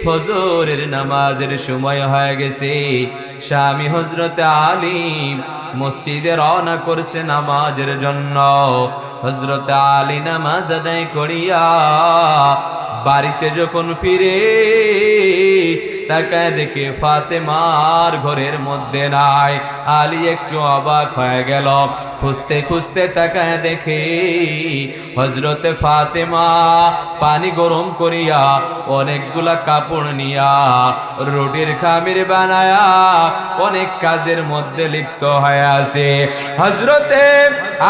ফজরের নামাজের সময় হয়ে গেছে, স্বামী হযরতে আলী মসজিদে রওনা করছে নামাজের জন্য। হযরতে আলী নামাজ আদায় করিয়া বাড়িতে যখন ফিরে তাকায় দেখে ফাতেমার ঘরের মধ্যে নাই। আলী একটু অবাক হয়ে গেল, খুঁজতে খুঁজতে তাকায় দেখে হযরতে ফাতেমা পানি গরম করিয়া অনেকগুলা কাপড় নিয়া রুটির খামির বানায়া অনেক কাজের মধ্যে লিপ্ত হয়ে আছে। হযরতে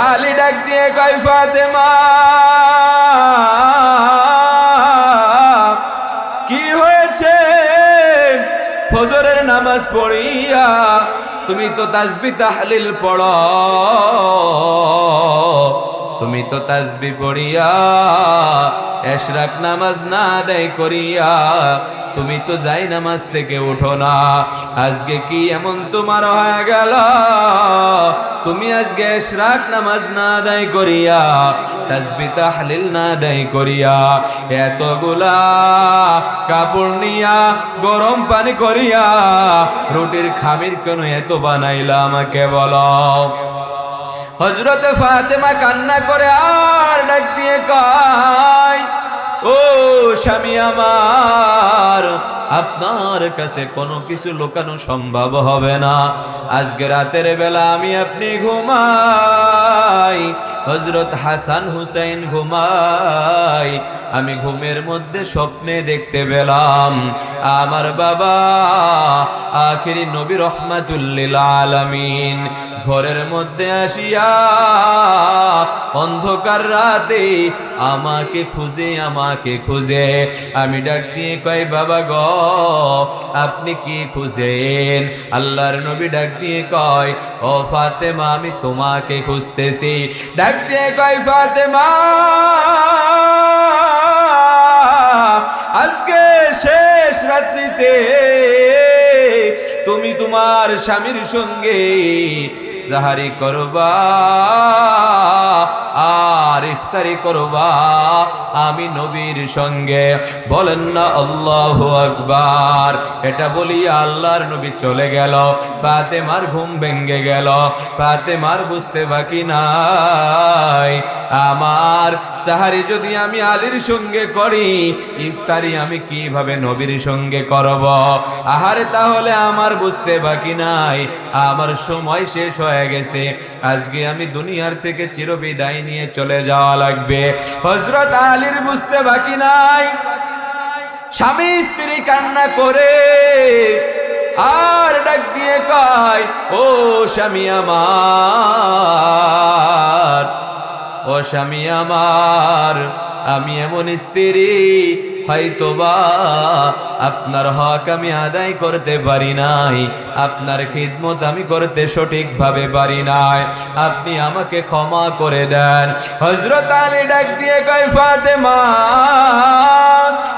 আলী ডাক দিয়ে কয়, ফাতেমা কি হয়েছে? ফজরের নামাজ পড়িয়া তুমি তো তাসবিহ তাহলিল পড়ো, তুমি তো তাসবিহ পড়িয়া ইশরাক নামাজ না আদায় করিয়া তুমি তো যাই নামাজ থেকে উঠো না। আজকে কি এমন তোমার হয়ে গেল? তুমি আজকে ইশরাক নামাজ না আদায় করিয়া তাসবিহ তাহলিল না আদায় করিয়া এতগুলা কাপড় নিয়া গরম পানি করিয়া রুটির খামির কেন এত বানাইলা আমাকে বলো। হযরতে ফাতেমা কান্না করে আর ডাক দিয়ে কয়, ও স্বামী আমার, আপনার কাছে কোনো কিছু লুকানো সম্ভব হবে না। আজকে রাতের বেলা আমি আপনি ঘুমাই, হযরত হাসান হুসাইন ঘুমাই, আমি ঘুমের মধ্যে স্বপ্নে দেখতে পেলাম আমার বাবা আখিরি নবী রহমাতুল লিল আলামিন ঘরের মধ্যে আসিয়া অন্ধকার রাতে আমাকে খুঁজে আমি ডাক দিয়ে কই, বাবা গো আপনি কি খুঁজেন? আল্লাহর নবী ডাক দিয়ে কয়, ও ফাতেমা আমি তোমাকে খুঁজতেছি। ডাক দিয়ে কয়, ফাতেমা আজকে শেষ রাত্রিতে তুমি তোমার স্বামীর সঙ্গে সাহারি করবা আর ইফতারি করবা আমি নবীর সঙ্গে। বলেন না আল্লাহু আকবার। এটা বলিয়া আল্লাহর নবী চলে গেল। ফাতেমার ঘুম ভেঙে গেল। ফাতেমার বুঝতে বাকি নাই, আমার সাহারি যদি আমি আলীর সঙ্গে করি, ইফতারি আমি কিভাবে নবীর সঙ্গে করব? আহারে তাহলে আমার বুঝতে বাকি নাই, আমার সময় শেষ হয়ে গেছে। আজকে আমি দুনিয়ার থেকে চিরবিদায় নিয়ে চলে যাওয়া লাগবে। হযরত আলীর বুঝতে বাকি নাই, স্বামী স্ত্রী কান্না করে আর ডাক দিয়ে কয়, ও স্বামী আমার, ও স্বামী আমার, আমি এমন স্ত্রী হয়তোবা আপনার হক আমি আদায় করতে পারি নাই, আপনার খিদমত আমি করতে সঠিকভাবে পারি নাই, আপনি আমাকে ক্ষমা করে দেন। হযরত আলী ডাক দিয়ে কয়, ফাতেমা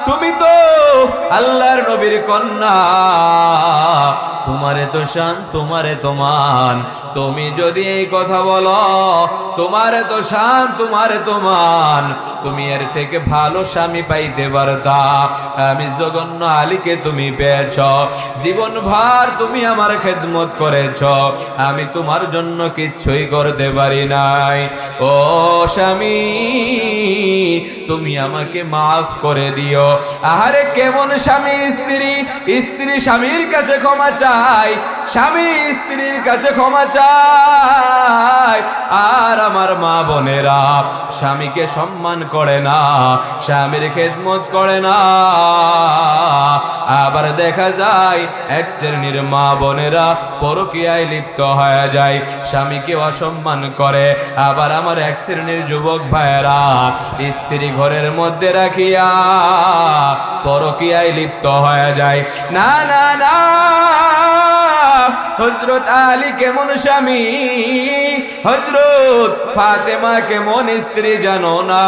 তুমি তো আল্লাহর নবীর কন্যা, তোমারে তো শান, তোমারে তো মান, তুমি যদি এই কথা বলো, তোমারে তো শান, তোমারে তো মান, তুমি এর থেকে ভালো স্বামী পাইতে পারতা। আমি জঘন্য আলীকে তুমি পেয়েছ, জীবন ভর তুমি আমার খেদমত করেছ, আমি তোমার জন্য কিচ্ছুই করতে পারি নাই। ও স্বামী তুমি আমাকে মাফ করে দিও। আহারে কেমন স্বামী স্ত্রী, স্ত্রী স্বামীর কাছে ক্ষমা চায়, স্বামী স্ত্রীর কাছে ক্ষমা চায়। আর আমার মা বোনেরা স্বামীকে সম্মান করে না, স্বামীর খেদমত করে না। আবার দেখা যায় এক শ্রেণীর মা বোনেরা পরকীয়ায় লিপ্ত হয়ে যায়, স্বামীকে অসম্মান করে। আবার আমার এক শ্রেণীর যুবক ভাইয়েরা স্ত্রী ঘরের মধ্যে রাখিয়া পরকীয়ায় লিপ্ত হয়ে যায়। না না না, হযরত আলী কেমন স্বামী, হযরত ফাতেমা কেমন স্ত্রী জানো না?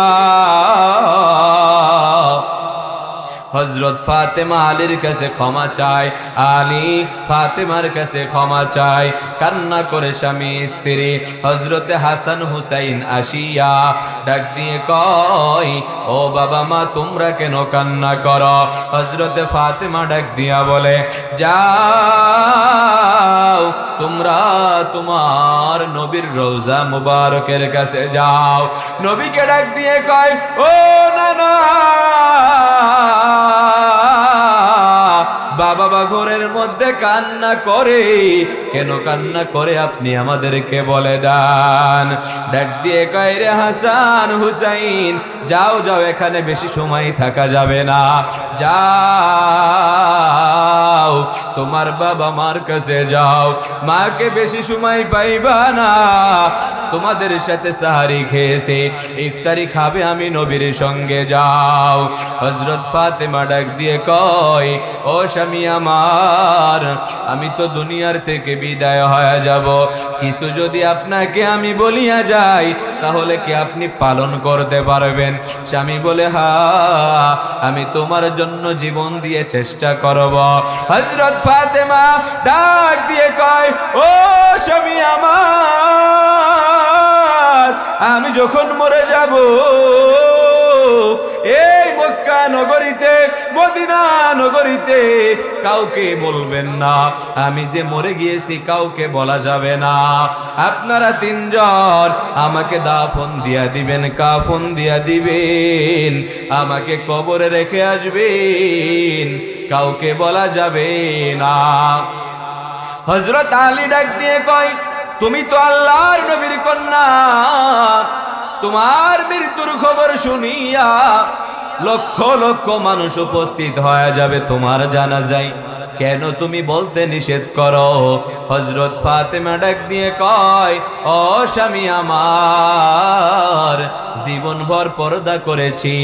হযরত ফাতেমা আলীর কাছে ক্ষমা চায়, আলী ফাতেমার কাছে ক্ষমা চায়। কান্না করে স্বামী স্ত্রী হযরতে হাসান হুসাইন আসিয়া ডাক দিয়ে কয়, ও বাবা মা তোমরা কেন কান্না করো? হযরতে ফাতেমা ডাক দিয়া বলে, যাও যাও, তোমরা তোমার নবীর রওজা মুবারকের কাছে যাও। নবীকে ডাক দিয়ে কয়, ও নানা, বাবা ঘরের মধ্যে কান্না করে, কেন কান্না করে আপনি আমাদেরকে বলে দেন। ডাক দিয়ে কয়, রে হাসান হুসাইন, যাও যাও, এখানে বেশি সময় থাকা যাবে না, যাও তোমার বাবা মার কাছে যাও, মাকে বেশি সময় পাইবা না, তোমাদের সাথে সাহারি খেয়েছে, ইফতারি খাবে আমি নবীর সঙ্গে, যাও। হযরত ফাতেমা ডাক দিয়ে কয়, ও স্বামী আমার, আমি তো দুনিয়ার থেকে বিদায় হয়ে যাব, কিছু যদি আপনাকে আমি বলিয়া যাই তাহলে কি আপনি পালন করতে পারবেন? স্বামী বলে, হ্যাঁ, আমি তোমার জন্য জীবন দিয়ে চেষ্টা করব। হযরত ফাতেমা ডাক দিয়ে কয়, ও স্বামী আমার, আমি যখন মরে যাব এই মক্কা নগরীতে, মদিনা নগরীতে কাউকে বলবেন না আমি যে মরে গিয়েছি, কাউকে বলা যাবে না। আপনারা তিনজন আমাকে দাফন দিয়া দিবেন, কাফন দিয়া দিবেন, আমাকে কবরে রেখে আসবেন, কাউকে বলা যাবে না। হযরত আলী ডাক দিয়ে কয়, তুমি তো আল্লাহর নবীর কন্যা, তোমার মৃত্যুর খবর শুনিয়া লক্ষ লক্ষ মানুষ উপস্থিত হয়ে যাবে তোমার জানাজায়, কেন তুমি বলতে নিষেধ করো? হযরত ফাতেমা ডাক দিয়ে কয়, ও স্বামী আমার, জীবনভর পর্দা করেছি,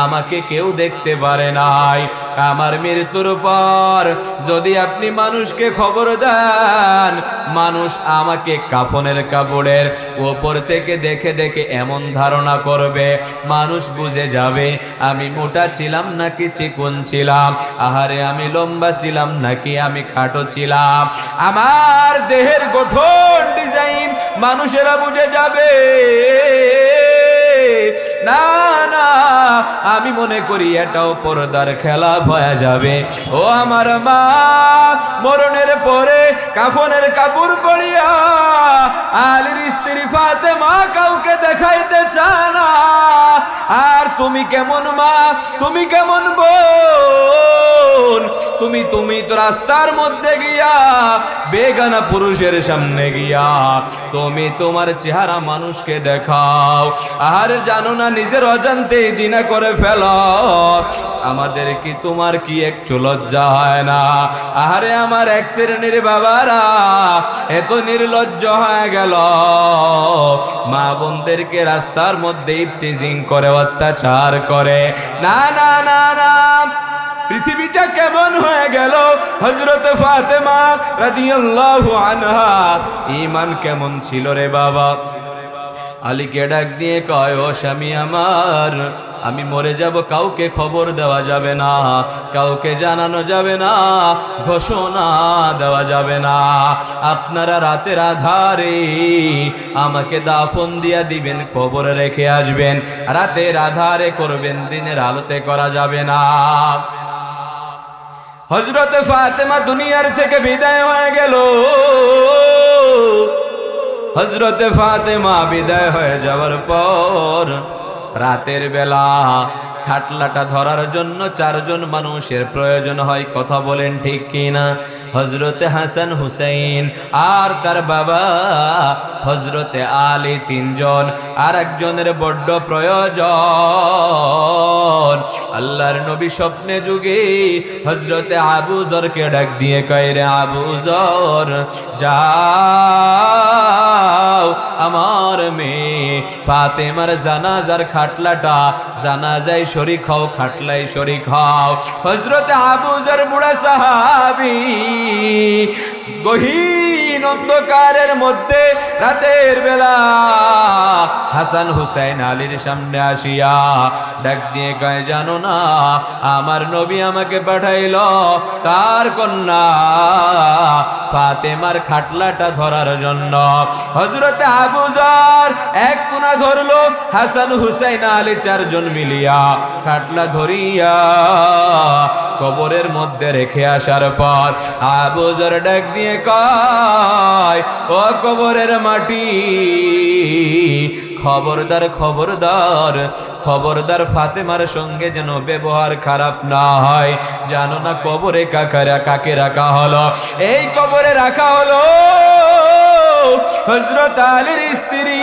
আমাকে কেউ দেখতে পারে নাই, আমার মৃত্যুর পর যদি আপনি মানুষকে খবর দেন, মানুষ আমাকে কাফনের কাপড়ের উপর থেকে দেখে দেখে এমন ধারণা করবে, মানুষ বুঝে যাবে আমি মোটা ছিলাম নাকি চিকন ছিলাম, আহারে আমি লম্বা ছিলাম নাকি আমি খাটো ছিলাম, আমার দেহের গঠন ডিজাইন মানুষেরা বুঝে যাবে। না না, আমি মনে করি এটাও পর্দার খেলা হয়ে যাবে। ও আমার মা মরণের পরে কাফনের কাপড় পরিয়া আলীর স্ত্রী ফাতেমা কাউকে দেখাইতে চায় না, আর তুমি কেমন মা, তুমি কেমন বোন, তুমি তো রাস্তার মধ্যে গিয়া বেগানা পুরুষের সামনে গিয়া তুমি তোমার চেহারা মানুষকে দেখাও, আর জানো না নিজের অজান্তে জিনা করে ফেলো, আমাদের কি তোমার কি একটু লজ্জা হয় না? আহারে আমার এক শ্রেণীর বাবারা এত নির্লজ্জ হয়ে গেল, মা বোনদেরকে রাস্তার মধ্যে ইফটিজিং করে, অত্যাচার করে। না না না না, পৃথিবীটা কেমন হয়ে গেল? হযরত ফাতেমা রাদিয়াল্লাহু আনহা ঈমান কেমন ছিল রে বাবা? আলীকে ডাক দিয়ে কয়, ও স্বামী আমার, আমি মরে যাব, কাউকে খবর দেওয়া যাবে না, কাউকে জানানো যাবে না, ঘোষণা দেওয়া যাবে না, আপনারা রাতের আধারে আমাকে দাফন দিয়া দিবেন, কবরে রেখে আসবেন, রাতের আধারে করবেন, দিনের আলোতে করা যাবে না। হযরত ফাতেমা দুনিয়ার থেকে বিদায় হয়ে গেল। হযরত ফাতেমা বিদায় হয়ে যাওয়ার পর রাতের বেলা খাটলাটা ধরার জন্য চারজন মানুষের প্রয়োজন হয়, কথা বলেন ঠিক কিনা? হযরতে হাসান হুসাইন আর তার বাবা হযরতে আলী, তিনজন, আর একজনের বড্ড প্রয়োজন। আল্লাহর নবী স্বপ্নে যুগে হযরতে আবু যরকে ডাক দিয়ে কয়, রে আবু যর, যাও আমার মেয়ে ফাতেমার জানাজার খাটলাটা, জানাজায় শরীক হও, খাটলাই শরীক হও। হযরতে আবু যর বুড়া সাহাবী গহীন অন্ধকারের মধ্যে রাতের বেলা হাসান হুসাইন আলীর সামনে আসিয়া ডাক দিয়ে কয়, জানো না আমার নবী আমাকে পাঠাইল তার কন্যা ফাতেমার খাটলাটা ধরার জন্য। হযরতে আবু যর এক কোনা ধরলো, হাসান হুসাইন আলী চারজন মিলিয়া খাটলা ধরিয়া কবরের মধ্যে রেখে আসার পর আবু যর ডাক দিয়ে কয়, ও কবরের মাটি, খবরদার খবরদার খবরদার, ফাতেমার সঙ্গে যেন ব্যবহার খারাপ না হয়। জানো না কবরে কাকে রাখা হলো? এই কবরে রাখা হলো হযরত আলীর স্ত্রী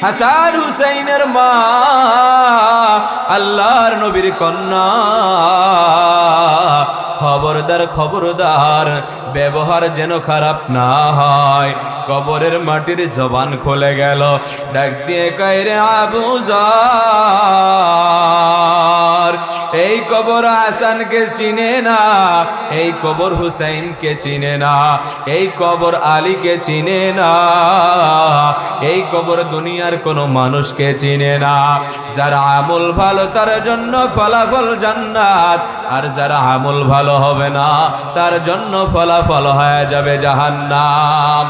হাসান হুসাইনের মা, আল্লাহর নবীর কন্যা। খবরদার খবরদার, ব্যবহার যেন খারাপ না হয়। কবরের মাটির জবান খুলে গেল, ডাক দিয়ে কয়, রে আবু যর, এই কবর হাসানকে চিনে না, এই কবর হুসাইনকে চিনে না, এই কবর আলীকে চিনে না, এই কবর দুনিয়ার কোনো মানুষকে চিনে না। যারা আমল ভালো তার জন্য ফলাফল জান্নাত, আর যারা আমল ভালো হবে না তার জন্য ফলাফল হয়ে যাবে জাহান্নাম।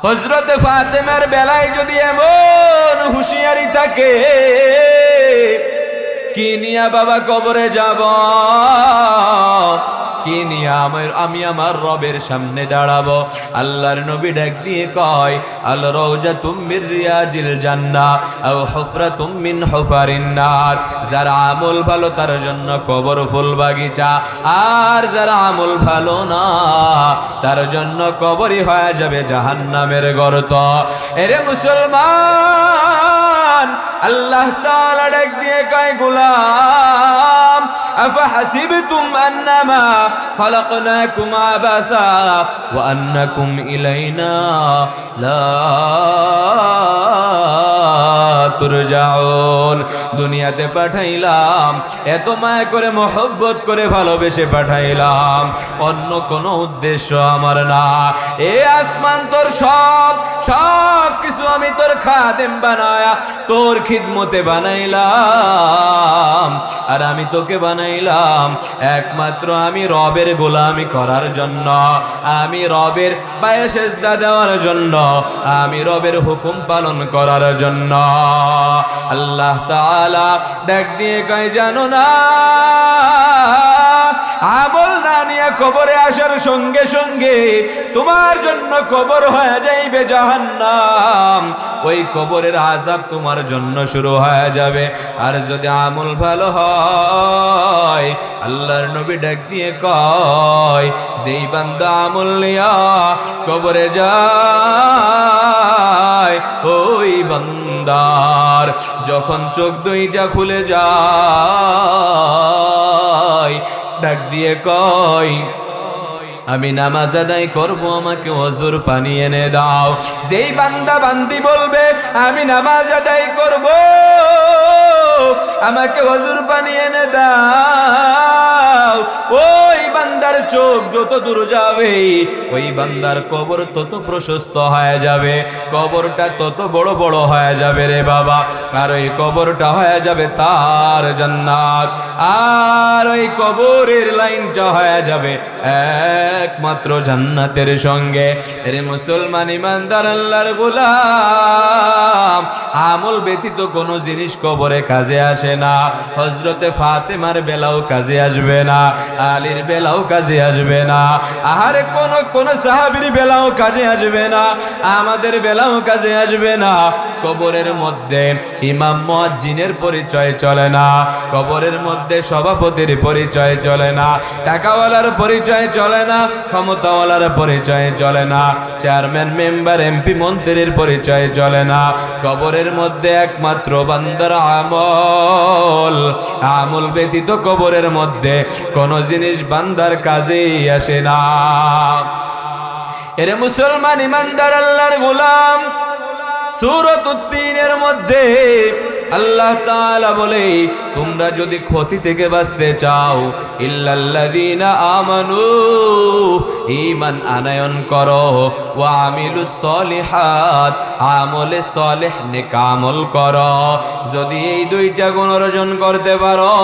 হযরতে ফাতেমার বেলায় যদি এমন হুঁশিয়ারি থাকে, কি নিয়া বাবা কবরে যাব, কি নিয়া আমি আমার রবের সামনে দাঁড়াবো? আল্লাহর নবী ডাক দিয়ে কয়, আল রাউজাতুম মির রিয়াজিল জান্নাহ আও হুফরাতুম মিন হুফারিন নার। যারা আমল ভালো তার জন্য কবর ফুল বাগিচা, আর যারা আমল ভালো না তার জন্য কবরই হয়ে যাবে জাহান্নামের গর্ত। এরে মুসলমান, আল্লাহ তাআলা ডাক দিয়ে কয়, গোলাম, আফাহাসিবতুম আন্নামা খালাকনাকুম আবাসা ওয়া আন্নাকুম ইলাইনা লা তুরজাউন। দুনিয়াতে পাঠাইলাম, এত মায়া করে মহব্বত করে ভালোবেসে পাঠাইলাম, অন্য কোনো উদ্দেশ্য আমার না। এ আসমান তোর সব কিছু আমি তোর খাদেম বানায়া তোর খিদমতে বানাইলাম, আর আমি তোকে বানাইলাম একমাত্র আমি রবের গোলামি করার জন্য, আমি রবের পায়ে সেজদা দেওয়ার জন্য, আমি রবের হুকুম পালন করার জন্য। আল্লাহ তাআলা ডাক দিয়ে কয়, জানো না আমল না নিয়ে কবরে আসার সঙ্গে সঙ্গে তোমার জন্য কবর হয়ে যাইবে জাহান্নাম। ওই কবরের আযাব তোমার জন্য শুরু হয়ে যাবে। আর যদি আমল ভালো হয়, আল্লাহর নবী ডাক দিয়ে কয়, যেই বান্দা আমল নিয়া কবরে যায়, ওই বান্দার যখন চোখ দুইটা খুলে যায়, ডাক দিয়ে কয়, আমি নামাজ আদায় করবো, আমাকে ওযুর পানি এনে দাও। যেই বান্দা বান্দি বলবে আমি নামাজ আদায় করব, আমাকে ওযুর পানি এনে দাও, ওই বান্দার চোখ যত দূর যাবে, ওই বান্দার কবর তত প্রশস্ত হয়ে যাবে, কবরটা তত বড় বড় হয়ে যাবে রে বাবা। আর ওই কবরটা হয়ে যাবে তার জান্নাত, আর ওই কবরের লাইনটা হয়ে যাবে একমাত্র জান্নাতের সঙ্গে। রে মুসলমান ইমানদার আল্লাহর গোলাম, আমল ব্যতীত কোনো জিনিস কবরে কাজে আসে না। হযরতে ফাতেমার বেলাও কাজে আসবে না, আলীর বেলাও কাজে আসবে না, আহারে কোন সাহাবীর বেলাও কাজে আসবে না, আমাদের বেলাও কাজে আসবে না। কবরের মধ্যে ইমাম মুয়াজ্জিনের পরিচয় চলে না, কবরের মধ্যে সভাপতির পরিচয় চলে না, টাকাওয়ালার পরিচয় চলে না, ক্ষমতাওয়ালার পরিচয় চলে না, চেয়ারম্যান মেম্বার এমপি মন্ত্রীর পরিচয় চলে না। কবরের মধ্যে একমাত্র বান্দার আমল ব্যতীত কবরের মধ্যে কোন জিনিস বান্দার কাজেই আসে না। এরে মুসলমান ইমানদার আল্লাহর গোলাম, সূরাতুত তিনের মধ্যে আল্লাহ তাআলা বলে, তোমরা যদি ক্ষতি থেকে বাঁচতে চাও, ইল্লাল্লাযীনা আমানু, ঈমান আনয়ন করো, ওয়া আমিলুস সলিহাত, আমলে সলিহ নেক আমল করো, যদি এই দুইটা গুণ অর্জন করতে পারো,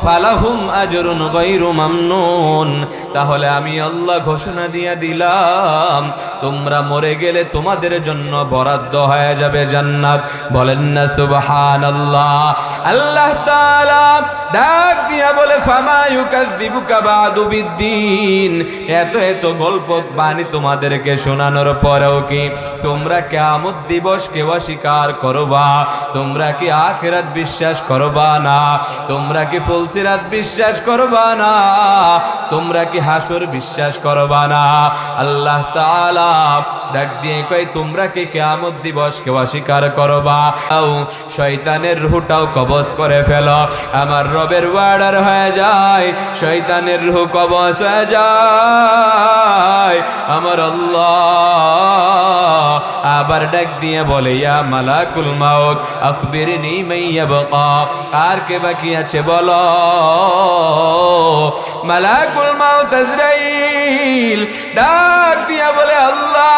ফালাহুম আজরুন গায়রু মামনুন, তাহলে আমি আল্লাহ ঘোষণা দিয়ে দিলাম, তোমরা মরে গেলে তোমাদের জন্য বরাদ্দ হয়ে যাবে জান্নাত। বলেন না সুবহানাল্লাহ। আল্লাহ তাআলা ডাক দিয়া বলে ফামা ইউকাযযিবুকা বাদু বিদ্দিন, এত এত গল্প বাণী তোমাদেরকে শোনানোর পরেও কি তোমরা কিয়ামত দিবসকে অস্বীকার করবা? তোমরা কি আখিরাত বিশ্বাস করবা না? তোমরা কি ফুলসিরাত বিশ্বাস করবা না? তোমরা কি হাসর বিশ্বাস করবা না? আল্লাহ তাআলা ডাক দিয়ে কয় তোমরা কি কিয়ামত দিবসকে অস্বীকার করবা? শয়তানের রূহটাও কবজ করে ফেলো। আমার রবের ওয়ার্ডার হয়ে যায়, শয়তানের রূহ কবজ হয়ে যায়। আমার আল্লাহ আবার ডাক দিয়ে বলে ইয়া মালাকুল মাউত আখবিরনি মাইয়া বাকা, আর কে বাকি আছে বলো। মালাকুল মাউত আজরাইল ডাক দিয়ে বলে আল্লাহ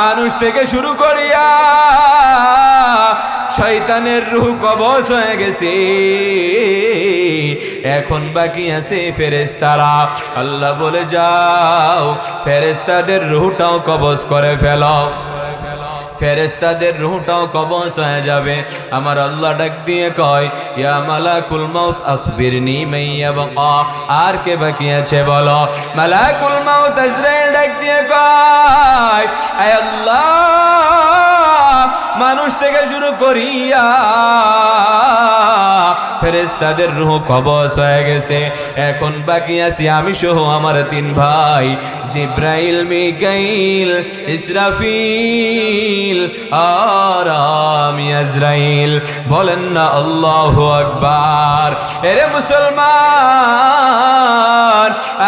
মানুষ থেকে শুরু করিয়া শয়তানের রূহ কবজ হয়ে গেছে, এখন বাকি আছে ফেরেশতারা। আল্লাহ বলে যাও ফেরেশতাদের রূহটাও কবজ করে ফেলো। ফেরেশতাদের রূহটাও কবজ হয়ে যাবে। আমার আল্লাহ ডাক দিয়ে কয় ইয়া মালাকুল মাউত আখবিরনি মাইয়া বাকা, আর কে বাকি আছে বলো। মালাকুল মাউত আজরাইল ডাক দিয়ে কয় আয় আল্লাহ মানুষ থেকে শুরু করিয়া ফেরেশতাদের রূহ কবজ হয়ে গেছে, এখন বাকি আছি আমি সহ আমার 3 ভাই জিব্রাইল, মিকাইল, ইসরাফিল আর আমি আজরাইল। বলেন না আল্লাহু আকবার। এরে মুসলমান,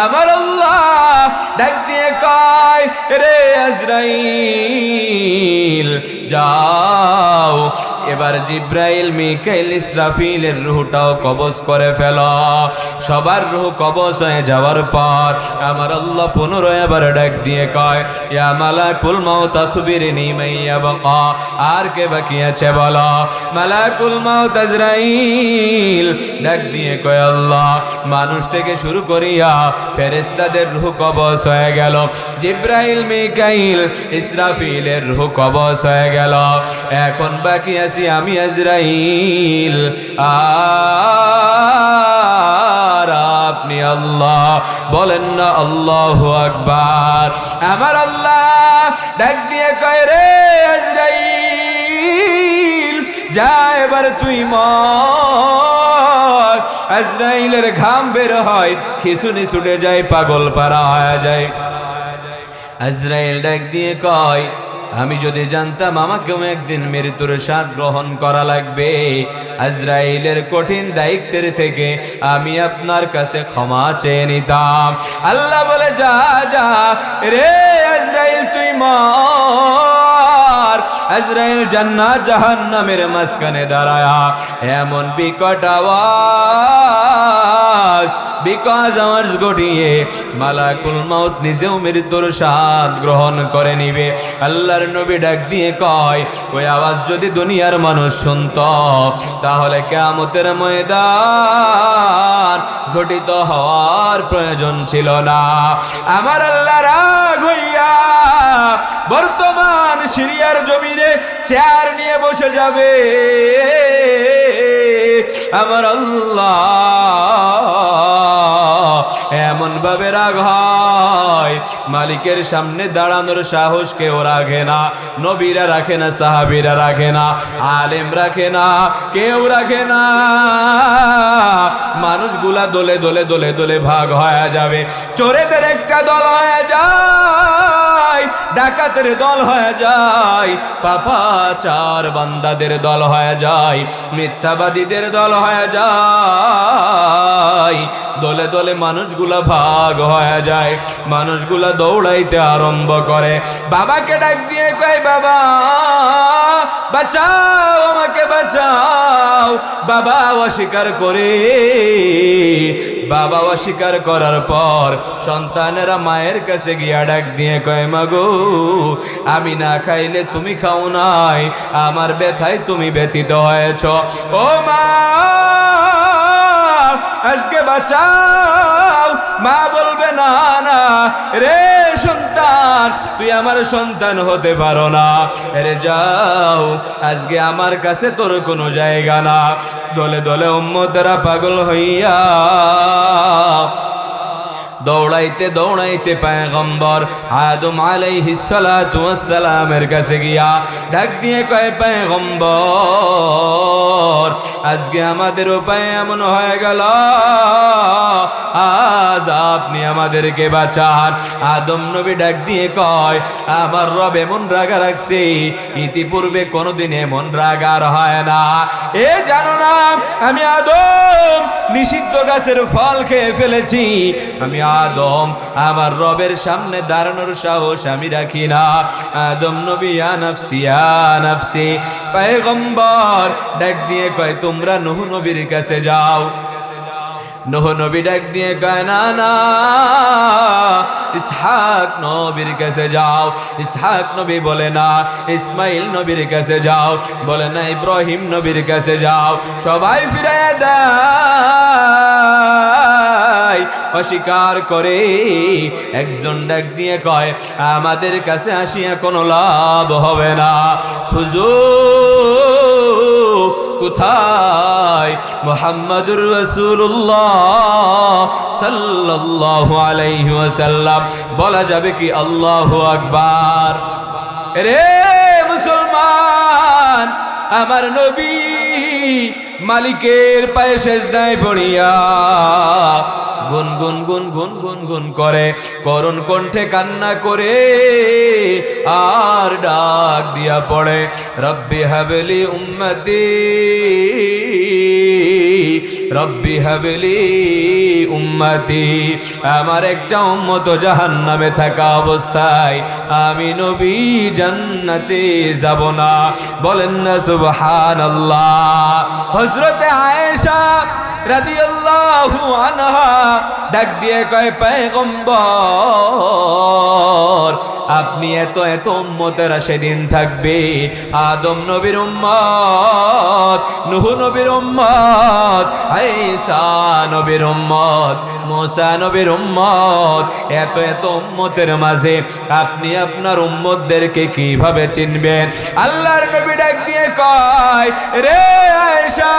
আমার আল্লাহ ডাক দিয়ে কয় রে আজরাইল যাও এবার জিব্রাইল, মিকাইল, ইসরাফিলের রূহটাও কবজ করে ফেলো। সবার রূহ কবজ হয়ে যাওয়ার পর আমার আল্লাহ পুনরায় আবার ডাক দিয়ে কয় ইয়া মালাকুল মাউত আখবিরনি মাইয়া বাকা, আর কে বাকি আছে বলো। মালাকুল মাউত আজরাইল ডাক দিয়ে কয় আল্লাহ মানুষ থেকে শুরু করিয়া ফেরেশতাদের রূহ কবজ হয়ে গেল, জিব্রাইল, মিকাইল, ইসরাফিলের রূহ কবজ হয়ে গেল, এখন বাকি আছি আমি আজরাইল আর আপনি। আল্লাহ বলেন না আল্লাহু আকবার। আমার আল্লাহ ডাক দিয়ে কয় রে আজরাইল যা এবার তুই মর। আজরাইলের ঘাম বের হয়, খিঁচুনি ছুটে যায়, পাগল পারা হয়ে যায়। আজরাইল ডাক দিয়ে কয় আমি যদি জানতাম আমাকেও একদিন মৃত্যুর স্বাদ গ্রহণ করা লাগবে, আজরাইলের কঠিন দায়িত্বের থেকে আমি আপনার কাছে ক্ষমা চেয়ে নিতাম। আল্লাহ বলে যা যা রে আজরাইল তুই মর। আজরাইল জান্নাত জাহান্নামের মাঝখানে দাঁড়ায়া এমন বিকট আওয়াজ ঘটিয়ে মালাকুল মাউত নিজেও মৃত্যুর স্বাদ গ্রহণ করে নিবে। আল্লাহর নবী ডাক দিয়ে কয় ওই আওয়াজ যদি দুনিয়ার মানুষ শুনত তাহলে কিয়ামতের ময়দান ঘটিত হওয়ার প্রয়োজন ছিল না। আমার আল্লাহ রাগ হইয়া বর্তমান সিরিয়ার জমিনে চেয়ার নিয়ে বসে যাবে। আমার আল্লাহ এমন ভাবে রাগ হয় মালিকের সামনে দাঁড়ানোর সাহস কেউ রাখে না, নবীরা রাখে না, সাহাবীরা রাখে না, আলেম রাখে না, কেউ রাখে না। মানুষগুলা দলে দলে দলে দলে ভাগ হয়ে যাবে, চোরেদের একটা দল হয়ে যায়, ডাকাতের দল হয়ে যায়, পাপাচার বান্দাদের দল হয়ে যায়, মিথ্যাবাদীদের দল হয়ে যায়। দলে দলে মানুষগুলা ভাগ হয়ে যায়, মানুষগুলা দৌড়াইতে আরম্ভ করে। বাবাকে ডাক দিয়ে কয় বাবা বাঁচাও, আমাকে বাঁচাও। বাবা অস্বীকার করে। বাবা অস্বীকার করার পর সন্তানেরা মায়ের কাছে গিয়া ডাক দিয়ে কয় মাগো আমি না খাইলে তুমি খাও নাই, আমার ব্যথায় তুমি ব্যথিত হয়েছ, ও মা আজকে বাঁচাও। মা বলবে না না রে সন্তান, তুই আমার সন্তান হতে পারো না, রে যাও, আজকে আমার কাছে তোর কোনো জায়গা না। দলে দলে উম্মতরা পাগল হইয়া দৌড়াইতে দৌড়াইতে পয়গম্বর আদম আলাইহিস সালাতু ওয়াস সালামের কাছে গিয়া ডাক দিয়ে কয়, পয়গম্বর আজকে আমাদের উপায় এমন হয়ে গেল, আজ আপনি আমাদেরকে বাঁচান। আদম নবী ডাক দিয়ে কয়, আমার রব এমন রাগা রাখছে, ইতিপূর্বে কোনোদিন এমন রাগ আর হয় না। এ জানো না আমি আদম নিষিদ্ধ গাছের ফল খেয়ে ফেলেছি, আমি আদম আমার রবের সামনে দাঁড়ানোর সাহস আমি রাখি না। আদম নবী ইয়া নাফসি ইয়া নাফসি। পয়গম্বর ডাক দিয়ে কয়, তোমরা নূহ নবীর কাছে যাও। নূহ নবী ডাক দিয়ে কয়, না না, ইসহাক নবীর কাছে যাও। ইসহাক নবী বলে না। ইসমাইল নবীর কাছে যাও, বলে না ইব্রাহিম নবীর কাছে যাও। সবাই ফিরে দেয়, অস্বীকার করে। একজন ডাক দিয়ে কয়, আমাদের কাছে আসিয়া কোনো লাভ হবে না, হুজুর কোথায় মুহাম্মাদুর রাসূলুল্লাহ সাল্লাল্লাহু আলাইহি ওয়াসাল্লাম? বলা যাবে কি আল্লাহু আকবার? রে মুসলমান, আমার নবী মালিকের পায়ে সেজদায় পড়িয়া গুনগুন গুনগুন গুনগুন করে, করুণ কণ্ঠে কান্না করে আর ডাক দিয়া পড়ে, রব্বি হাবলি উম্মতি, রব্বি হাবলি উম্মতি। আমার একটা উম্মত জাহান্নামে থাকা অবস্থায় আমি নবী জান্নাতে যাব না। বলেন না সুবহানাল্লাহ। হযরতে আয়েশা রাদিয়াল্লাহু আনহা ডাক দিয়ে কয়, পয়গম্বর আপনি এত এত উম্মতেরা সেদিন থাকবে, আদম নবীর উম্মত, নূহ নবীর উম্মত, ঈসা নবীর উম্মত, মুসা নবীর উম্মত, এত এত উম্মতের মাঝে আপনি আপনার উম্মতদেরকে কিভাবে চিনবেন? আল্লাহর নবী ডাক দিয়ে কয়, রে আয়েশা,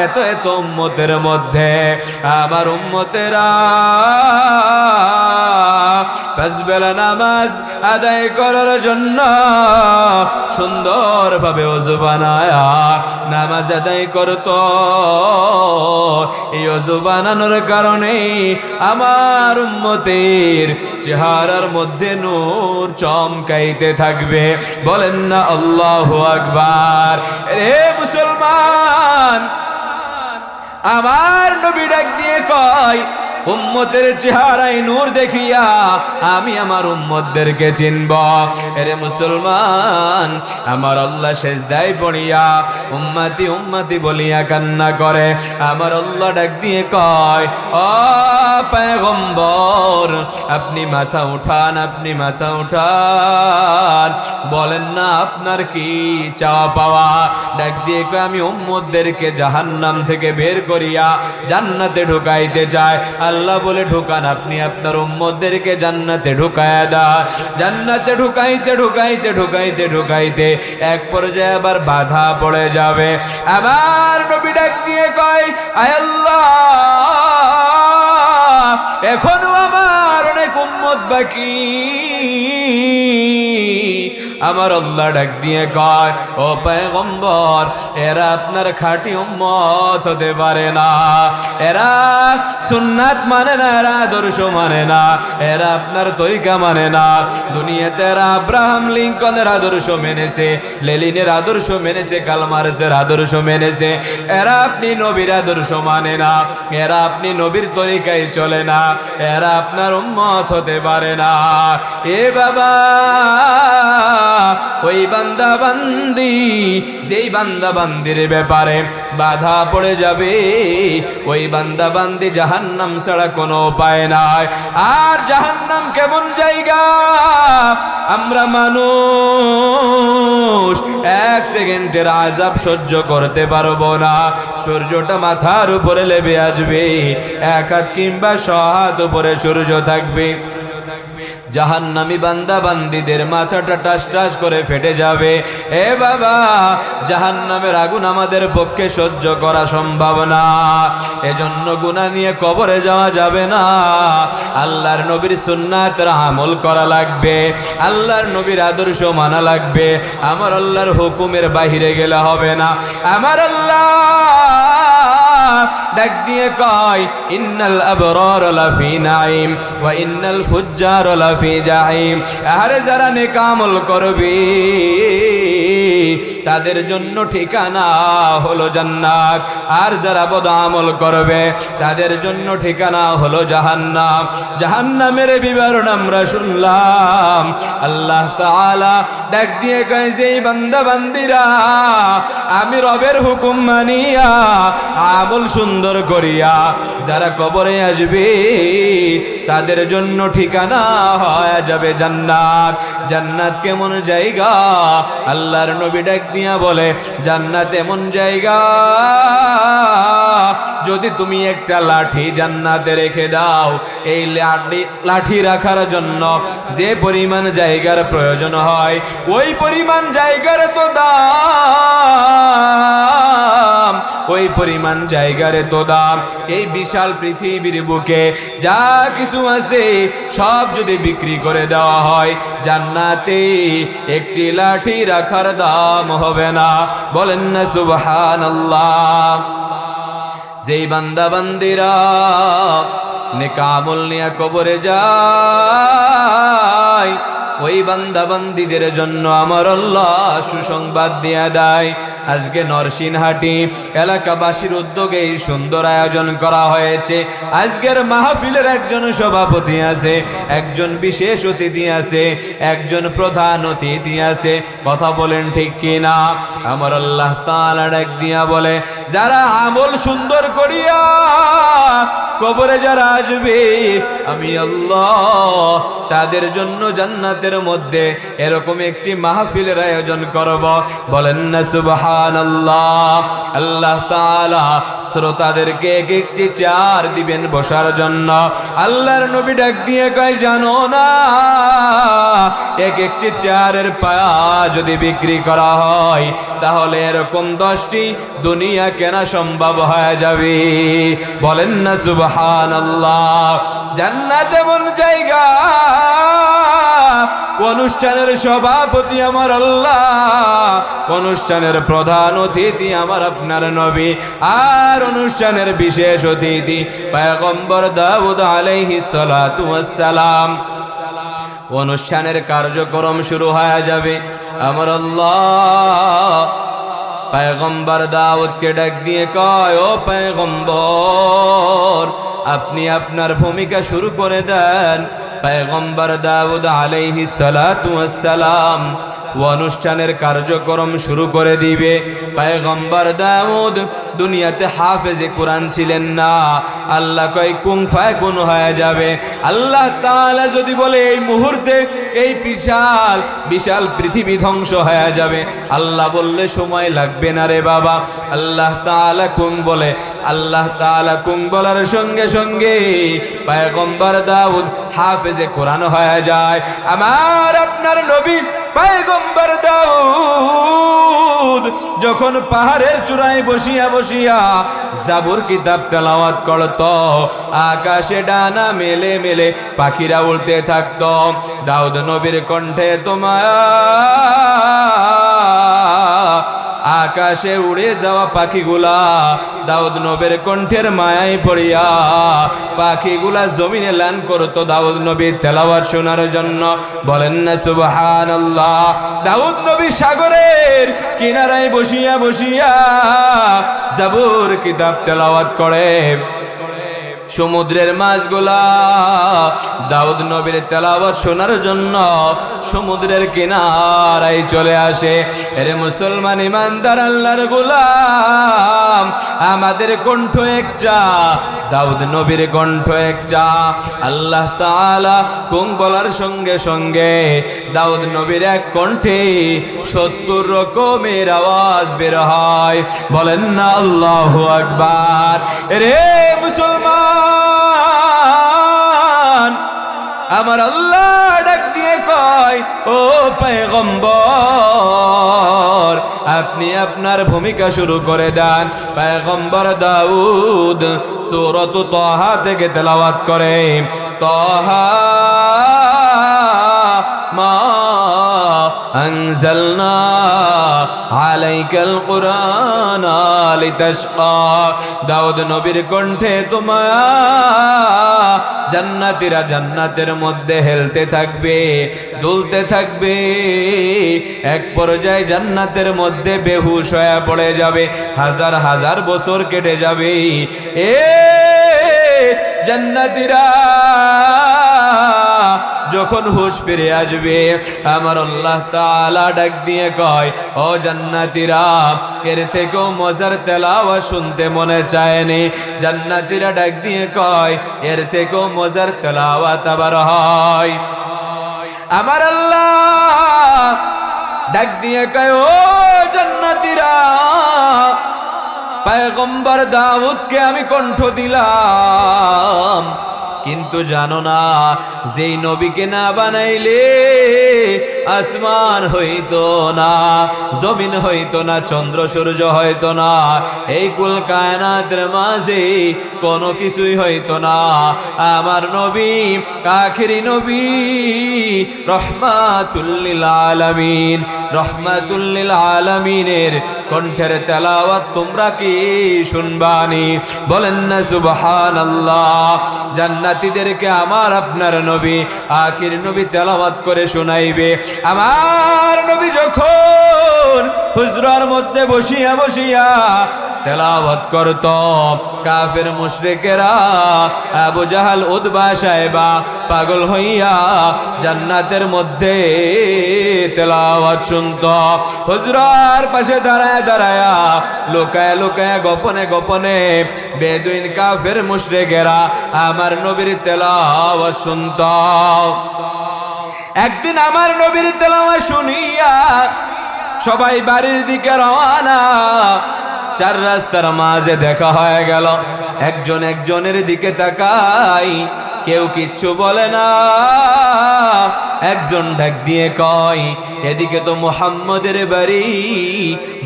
এত এত উম্মতের মধ্যে আমার উম্মতেরা পাঁচ বেলা নামাজ আদায় করার জন্য সুন্দরভাবে ওযু বানায়া নামাজ আদায় করত। এই ওযু বানানোর কারণে আমার উম্মতের চেহারার মধ্যে নূর চমকাইতে থাকবে। বলেন না আল্লাহু আকবার। রে মুসলমান, আমার নবী ডাক দিয়ে কয়, উম্মতের চেহারায় নূর দেখিয়া আমি আমার উম্মতদেরকে চিনব। এরে মুসলমান, আমার আল্লাহ সেজদায় পড়িয়া উম্মতি উম্মতি বলিয়া কান্না করে। আমার আল্লাহ ডাক দিয়ে কয়, ও পয়গম্বর আপনি মাথা উঠান, আপনি মাথা উঠান, বলেন না আপনার কি চাওয়া পাওয়া? ডাক দিয়ে কয়, আমি উম্মতদেরকে জাহান্নাম থেকে বের করিয়া জান্নাতে ঢুকাইতে চাই। আল্লাহ বলে, ঢুকান, আপনি আপনার উম্মতদেরকে জান্নাতে ঢুকায়া দেন। জান্নাতে ঢুকাইতে ঢুকাইতে ঢুকাইতে ঢুকাইতে এক পর্যায়ে আবার বাধা পড়ে যাবে। আমার নবী ডাক দিয়ে কয়, আয় আল্লাহ, এখনো আমার অনেক উম্মত বাকি। আমার আল্লাহ ডাক দিয়ে কয়, ও পয়গম্বর এরা আপনার খাঁটি উম্মত হতে পারে না, এরা সুন্নাত মানে না, এরা আদর্শ মানে না, এরা আপনার তরিকা মানে না। দুনিয়াতে এরা আব্রাহাম লিঙ্কনের আদর্শ মেনেছে, লেনিনের আদর্শ মেনেছে, কার্ল মার্কসের আদর্শ মেনেছে। এরা আপনি নবীর আদর্শ মানে না, এরা আপনি নবীর তরিকায় চলে না, এরা আপনার উম্মত হতে পারে না। এ বাবা, ওই বান্দা বান্দি যেই বান্দা বান্দির ব্যাপারে বাধা পড়ে যাবে ওই বান্দা বান্দি জাহান্নাম ছাড়া কোনো উপায় নাই। আর জাহান্নাম কেমন জায়গা? আমরা মানুষ এক সেকেন্ডের আযাব সহ্য করতে পারবো না। সূর্যটা মাথার উপরে লেবে আসবে, এক হাত কিংবা 100 হাত উপরে সূর্য থাকবে। জাহান্নামী বান্দা বান্দিদের মাথাটা টাস টাস করে ফেটে যাবে। এ বাবা, জাহান্নামের আগুন আমাদের পক্ষে সহ্য করা সম্ভব না। এজন্য গুনাহ নিয়ে কবরে যাওয়া যাবে না। আল্লাহর নবীর সুন্নাতের আমল করা লাগবে, আল্লাহর নবীর আদর্শ মানা লাগবে। আমার আল্লাহর হুকুমের বাহিরে গেলে হবে না। আমার আল্লাহ ডাক দিয়ে কয়, ইন্নাল আবরার লাফি নাঈম ওয়া ইন্নাল ফুজ্জার লাফি জাহিম। আরে যারা নেক আমল করবে তাদের জন্য ঠিকানা হলো জান্নাত, আর যারা বদ আমল করবে তাদের জন্য ঠিকানা হলো জাহান্নাম। জাহান্নামের বিবরণ আমরা শুনলাম। আল্লাহ তাআলা ডাক দিয়ে কয় যে বান্দা বান্দিরা আমি রবের হুকুম মানিয়া আমল সুন্দর করিয়া যারা কবরে আসবে তাদের জন্য ঠিকানা হয়ে যাবে জান্নাত। জান্নাত কেমন জায়গা? আল্লাহর নবী ডাক দিয়া বলে, জান্নাত এমন জায়গা যদি তুমি একটা লাঠি জান্নাতে রেখে দাও, এই লাঠি রাখার জন্য যে পরিমাণ জায়গার প্রয়োজন হয় ওই পরিমাণ জায়গার তো দাম, ওই পরিমাণ জায়গার তো দাম। এই বিশাল পৃথিবীর বুকে যা কিছু আছে সব যদি বিক্রি করে দেওয়া হয়, জান্নাতে একটি লাঠি রাখার দাম হবে না। বলেন না সুবহানাল্লাহ। যেই বান্দা বান্দিরা নেক আমল নিয়ে কবরে যায় ওই বান্দা বান্দিদের জন্য আমার আল্লাহ সুসংবাদ দিয়ে দেয়। আজকে নরসিংহাটি এলাকাবাসীর উদ্যোগে এই সুন্দর আয়োজন করা হয়েছে। আজকের মাহফিলের একজন সভাপতি আছে, একজন বিশেষ অতিথি আছে, একজন প্রধান অতিথি আছে। কথা বলেন ঠিক কিনা? আমার আল্লাহ তাআলা ডাক দিয়া বলে, যারা আমল সুন্দর করিয়া কবরে যারা আসবে আমি আল্লাহ তাদের জন্য জান্নাতের মধ্যে এরকম একটি মাহফিলের আয়োজন করব। বলেন না সুবহানাল্লাহ। আল্লাহ তাআলা শ্রোতাদেরকে এক একটি চেয়ার দিবেন বসার জন্য। আল্লাহর নবী ডাক দিয়ে কয়, জানো না এক একটি চেয়ারের পায়া যদি বিক্রি করা হয় তাহলে এরকম 10টি দুনিয়া কেনা সম্ভব হয়ে যাবে। বলেন না সুবহানাল্লাহ। জান্নাত এমন জায়গা, অনুষ্ঠানের সভাপতি আমার আল্লাহ, অনুষ্ঠানের প্রধান অতিথি আমার আপনার নবী, আর অনুষ্ঠানের বিশেষ অতিথি পয়গম্বর দাউদ আলাইহিস সালাতু ওয়াস সালাম। অনুষ্ঠানের কার্যক্রম শুরু হয়ে যাবে। আমার আল্লাহ পয়গম্বর দাউদকে ডাক দিয়ে কয়, ও পয়গম্বর আপনি আপনার ভূমিকা শুরু করে দেন। পয়গম্বর দাউদ আলাইহিস সালাতু ওয়াস সালাম অনুষ্ঠানের কার্যক্রম শুরু করে দিবে। পয়গম্বর দাউদ দুনিয়াতে হাফেজে কোরআন ছিলেন না। আল্লাহ কয় কুন ফায়াকুন হয়ে যাবে। আল্লাহ তাআলা যদি বলে এই মুহূর্তে এই বিশাল বিশাল পৃথিবী ধ্বংস হয়ে যাবে, আল্লাহ বললে সময় লাগবে না রে বাবা। আল্লাহ তাআলা কুন বলে, আল্লাহ তাআলা কুন বলার সঙ্গে সঙ্গে পয়গম্বর দাউদ হাফেজে কোরআন হয়ে যায়। আমার আপনার নবী পয়গম্বর দাউদ যখন পাহাড়ের চূড়ায় বসিয়া বসিয়া জাবুর কিতাব তেলাওয়াত করত, আকাশে ডানা মেলে মেলে পাখিরা উড়তে থাকত। দাউদ নবীর কণ্ঠে তোমার আকাশে উড়ে যাওয়া পাখিগুলা দাউদ নবীর কণ্ঠের মায়ায় পড়িয়া পাখিগুলা জমিনে লান করতো দাউদ নবীর তেলাওয়াত শোনার জন্য। বলেন না সুবহানাল্লাহ। দাউদ নবী সাগরের কিনারায় বসিয়া বসিয়া জাবুর কিতাব তেলাওয়াত করে। সমুদ্রের মাছগুলা দাউদ নবীর তেলাওয়াত শোনার জন্য সমুদ্রের কিনারায় চলে আসে। এরে মুসলমান ইমানদার আল্লাহর গোলাম, আমাদের কণ্ঠ একটা, দাউদ নবীর কণ্ঠ একটা। আল্লাহ তাআলা কুং বলার সঙ্গে সঙ্গে দাউদ নবীর এক কণ্ঠে 70 রকমের আওয়াজ বের হয়। বলেন না আল্লাহু আকবার। রে মুসলমান, আমার আল্লাহ ডাক দিয়ে কয়, ও পয়গম্বর, আপনি আপনার ভূমিকা শুরু করে দেন। পয়গম্বর দাউদ সূরাত তাহা থেকে তেলাওয়াত করে, তাহা মা আনজালনা আলাইকাল কুরআনা লিতাশকা। দাউদ নবীর কণ্ঠে তোমার জান্নাতীরা জান্নাতের মধ্যে হেলতে থাকবে, দুলতে থাকবে, এক পর্যায়ে জান্নাতের মধ্যে বেহুশ হয়ে পড়ে যাবে, হাজার হাজার বছর কেটে যাবে। এ জান্নাতীরা যখন হুশ ফিরে আসবে, আমার আল্লাহ তাআলা ডাক দিয়ে কয়, ও জান্নাতীরা, এর থেকেও মজার তেলাওয়াত শুনতে মনে চায়নি? জান্নাতীরা ডাক দিয়ে কয়, এর থেকেও মজার তেলাওয়াত আবার হয়। আমার আল্লাহ ডাক দিয়ে কয়, ও জান্নাতীরা, পয়গম্বর দাউদকে আমি কণ্ঠ দিলাম, কিন্তু জানো না, যেই নবীকে না বানাইলে আসমান হইতো না, জমিন হইতো না, চন্দ্র সূর্য হইতো না, এই কুল কায়নাতের মাঝে কোনো কিছুই হইতো না। আমার নবী, আখিরি নবী, রহমাতুল লিল আলামিন, রহমাতুল লিল আলামিনের কণ্ঠের তেলাওয়াত তোমরা কি শুনবানি? বলেন না সুবহানাল্লাহ। জান্নাতীদেরকে আমার আপনার নবী, আখির নবী তেলাওয়াত করে শোনাইবে। আমার নবী যখন হুজরার মধ্যে বসিয়া বসিয়া তেলাওয়াত করত, কাফের মুশরিকেরা, আবু জাহাল, উতবা, সাইবা পাগল হইয়া জান্নাতের মধ্যে তেলাওয়াত শুনত। হুজরার পাশে দাঁড়ায় দাঁড়ায়া, লুকায় লুকায়, গোপনে গোপনে বেদুইন কাফের মুশরিকেরা আমার নবীর তেলাওয়াত শুনত। একদিন আমার নবীর তেলাওয়াত শুনিয়া সবাই বাড়ির দিকে রওনা। চার রাস্তার মাঝে দেখা হয়ে গেল, একজন একজনের দিকে তাকাই, কেউ কিচ্ছু বলে না। একজন ডাক দিয়ে কয়, এদিকে তো মুহাম্মদের বাড়ি,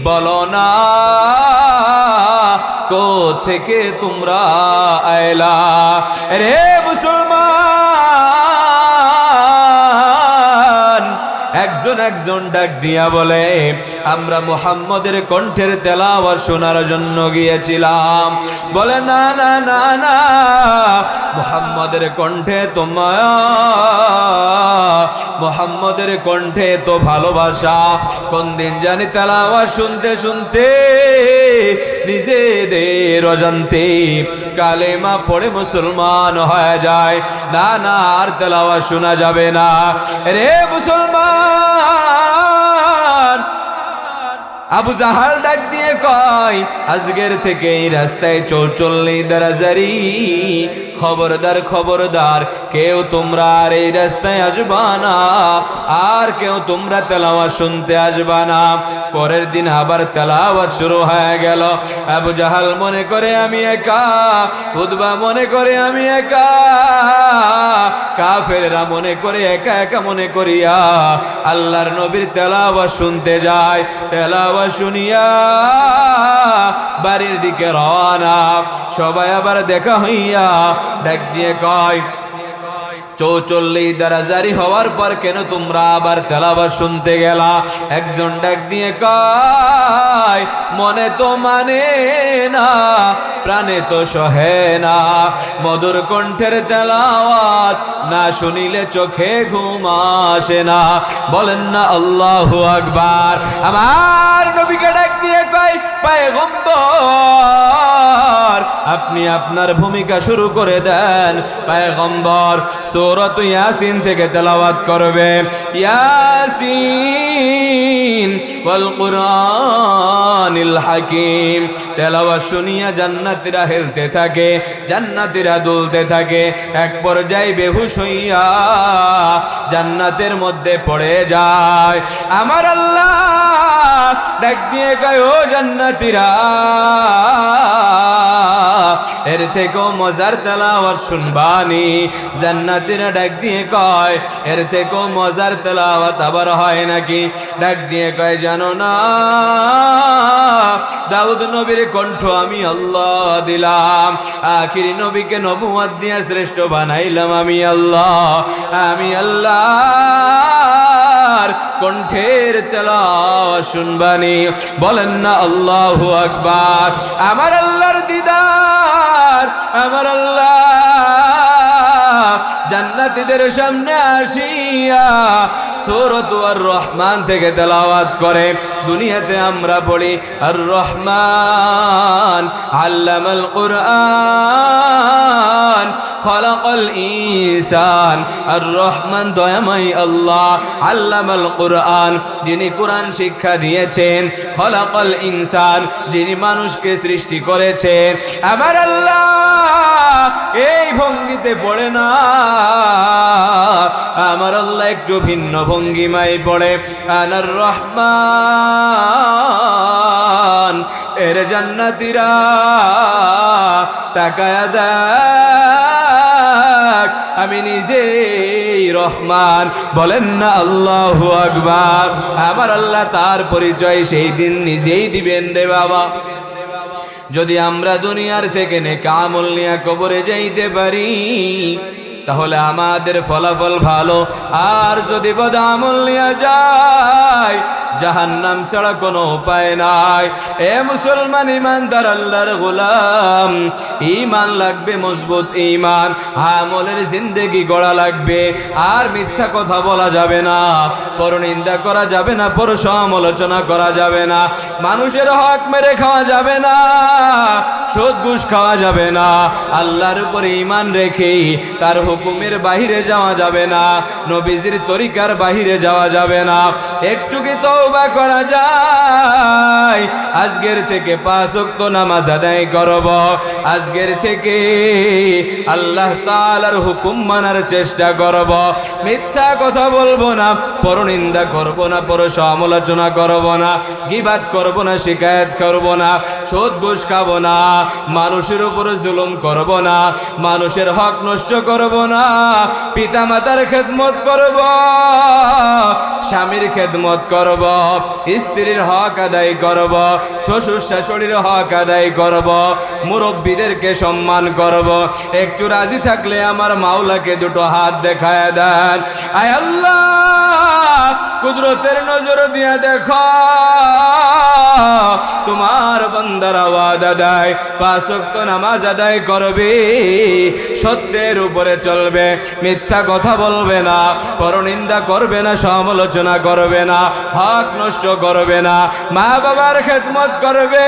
বলো না কোত্থেকে তোমরা আইলা? রে মুসলমান, একজন একজন ডাক দিয়া বলে, আমরা মুহাম্মদের কণ্ঠের তেলাওয়াত শোনার জন্য গিয়েছিলাম। বলে, না না না না, মুহাম্মদের কণ্ঠে তোমার, মুহাম্মদের কণ্ঠে তো ভালোবাসা। কোন দিন জানি তেলাওয়াত শুনতে শুনতে নিজেদের অজান্তে কালেমা পড়ে মুসলমান হয়ে যায়। না না, আর তেলাওয়াত শোনা যাবে না। রে মুসলমান, আবু জাহাল ডাক দিয়ে কয়, আজকের থেকে এই রাস্তায় চৌচল্লি দারাজারি, খবরদার খবরদার, কেউ তোমরা আর এই রাস্তায় আসবা না, আর কেউ তোমরা তেলাওয়াত শুনতে আসবা না। পরের দিন আবার তেলাওয়াত শুরু হয়ে গেল। আবু জাহাল মনে করে আমি একা, উতবা মনে করে আমি একা, কাফেররা মনে করে একা একা মনে করিয়া আল্লাহর নবীর তেলাওয়াত শুনতে যায়। তেলাওয়াত শুনিয়া বাড়ির দিকে রওনা। সবাই আবার দেখা হইয়া ডাক দিয়ে কয়, চৌচল্লিশ দারাজারি হওয়ার পর কেন তোমরা আবার তেলাওয়াত শুনতে গেলা? একজন ডাক দিয়ে কয়, মনে তো মানে না, প্রাণে তো সহে না, মধুর কণ্ঠের তেলাওয়াত না শুনিলে চোখে ঘুম আসে না। বলেন না আল্লাহু আকবার। আমার নবীকে ডাক দিয়ে কয়, পয়গম্বর, আপনি আপনার ভূমিকা শুরু করে দেন। পয়গম্বর সূরাত ইয়াসিন থেকে তেলাওয়াত করবে, ইয়াসিন ওয়াল কুরআনিল হাকিম। তেলাওয়াত শুনিয়া জান্নাতীরা হেলতে থাকে, জান্নাতীরা দুলতে থাকে, এক পর্যায়ে বেহুশ হইয়া জান্নাতের মধ্যে পড়ে যায়। আমার আল্লাহ ডাক দিয়ে কয়, ও জান্নাতীরা, এর থেকেও মজার তেলাওয়াত শুনবানি। জান্নাতীরা ডাক দিয়ে কয়, এর থেকেও মজার তেলাওয়াত আবার হয় নাকি? ডাক দিয়ে কয়, জানো না, দাউদ নবীর কণ্ঠ আমি আল্লাহ দিলাম, আখিরি নবীকে নবুয়ত দিয়ে শ্রেষ্ঠ বানাইলাম আমি আল্লাহ। আমি আল্লাহর কণ্ঠের তেলাওয়াত শুনবানি। বলেন না আল্লাহু আকবার। আমার আল্লাহর দিদার, আমার আল্লাহ জান্নাতীদের সামনে আসিয়া সূরাত আর রহমান থেকে তেলাওয়াত করে। দুনিয়াতে আমরা পড়ি আর রহমান আল্লামাল কুরআন খলাকাল ইনসান। আর রহমান দয়াময় আল্লাহ, আল্লামাল কুরআন যিনি কোরআন শিক্ষা দিয়েছেন, খলাকাল ইনসান যিনি মানুষকে সৃষ্টি করেছেন। আমার আল্লাহ এই ভঙ্গিতে পড়ে না, আমার আল্লাহ একটু ভিন্ন ভঙ্গিমায় পড়ে। আনার রহমান, এর জান্নাতীরা তাকায়া দেখ, আমি নিজেই রহমান। বলেন না আল্লাহু আকবার। আমার আল্লাহ তার পরিচয় সেই দিন নিজেই দিবেন রে বাবা। যদি আমরা দুনিয়ার থেকে নেক আমল নিয়ে কবরে যাইতে পারি তাহলে আমাদের ফলাফল ভালো, আর যদি বদ আমল নিয়ে যায় জাহান্নাম ছাড়া কোনো উপায় নাই। এ মুসলমান ইমানদার আল্লাহর গোলাম, ঈমান লাগবে মজবুত ঈমান, আমলের জিন্দেগি গড়া লাগবে। আর মিথ্যা কথা বলা যাবে না, পরনিন্দা করা যাবে না, পর সমালোচনা করা যাবে না, মানুষের হক মেরে খাওয়া যাবে না, সুদ ঘুষ খাওয়া যাবে না, আল্লাহর উপরে ঈমান রেখে তার হুকুমের বাহিরে যাওয়া যাবে না, নবীজির তরিকার বাহিরে যাওয়া যাবে না। একটু কি তওবা করা যায়? আজকের থেকে 5 ওয়াক্ত নামাজ আদায় করব, আজকের থেকে আল্লাহ তাআলার হুকুম মানার চেষ্টা করব, মিথ্যা কথা বলবো না, পরনিন্দা করব না, পর সমালোচনা করব না, গীবাত করব না, শিকায়েত করব না, সুদ ঘুষ খাবো না, মানুষের উপর জুলুম করব না, মানুষের হক নষ্ট করব না, পিতা মাতার খেদমত করব, স্বামীর খেদমত করব, স্ত্রীর হক আদায় করব, শ্বশুর শাশুড়ির হক আদায় করব, মুরব্বীদেরকে সম্মান করব। একটু রাজি থাকলে আমার মাওলাকে দুটো হাত দেখায় দেন। আয় আল্লাহ, কুদরতের নজর দিয়া দেখো, তোমার বান্দারা ওয়াদা দেয় 5 ওয়াক্ত নামাজ আদায় করবে, সত্যের উপরে চলবে, মিথ্যা কথা বলবে না, পরনিন্দা করবে না, সমালোচনা করবে না, হক নষ্ট করবে না, মা বাবার খেদমত করবে,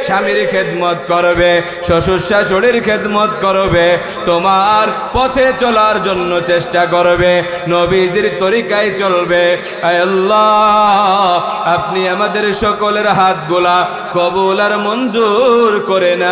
স্বামীর খেদমত করবে, শ্বশুর শাশুড়ির খেদমত করবে, তোমার পথে চলার জন্য চেষ্টা করবে, নবীজির তরিকায় চলবে। আয় আল্লাহ, আপনি আমাদের সকলের হাতগুলা কবুল আর মঞ্জুর করে না।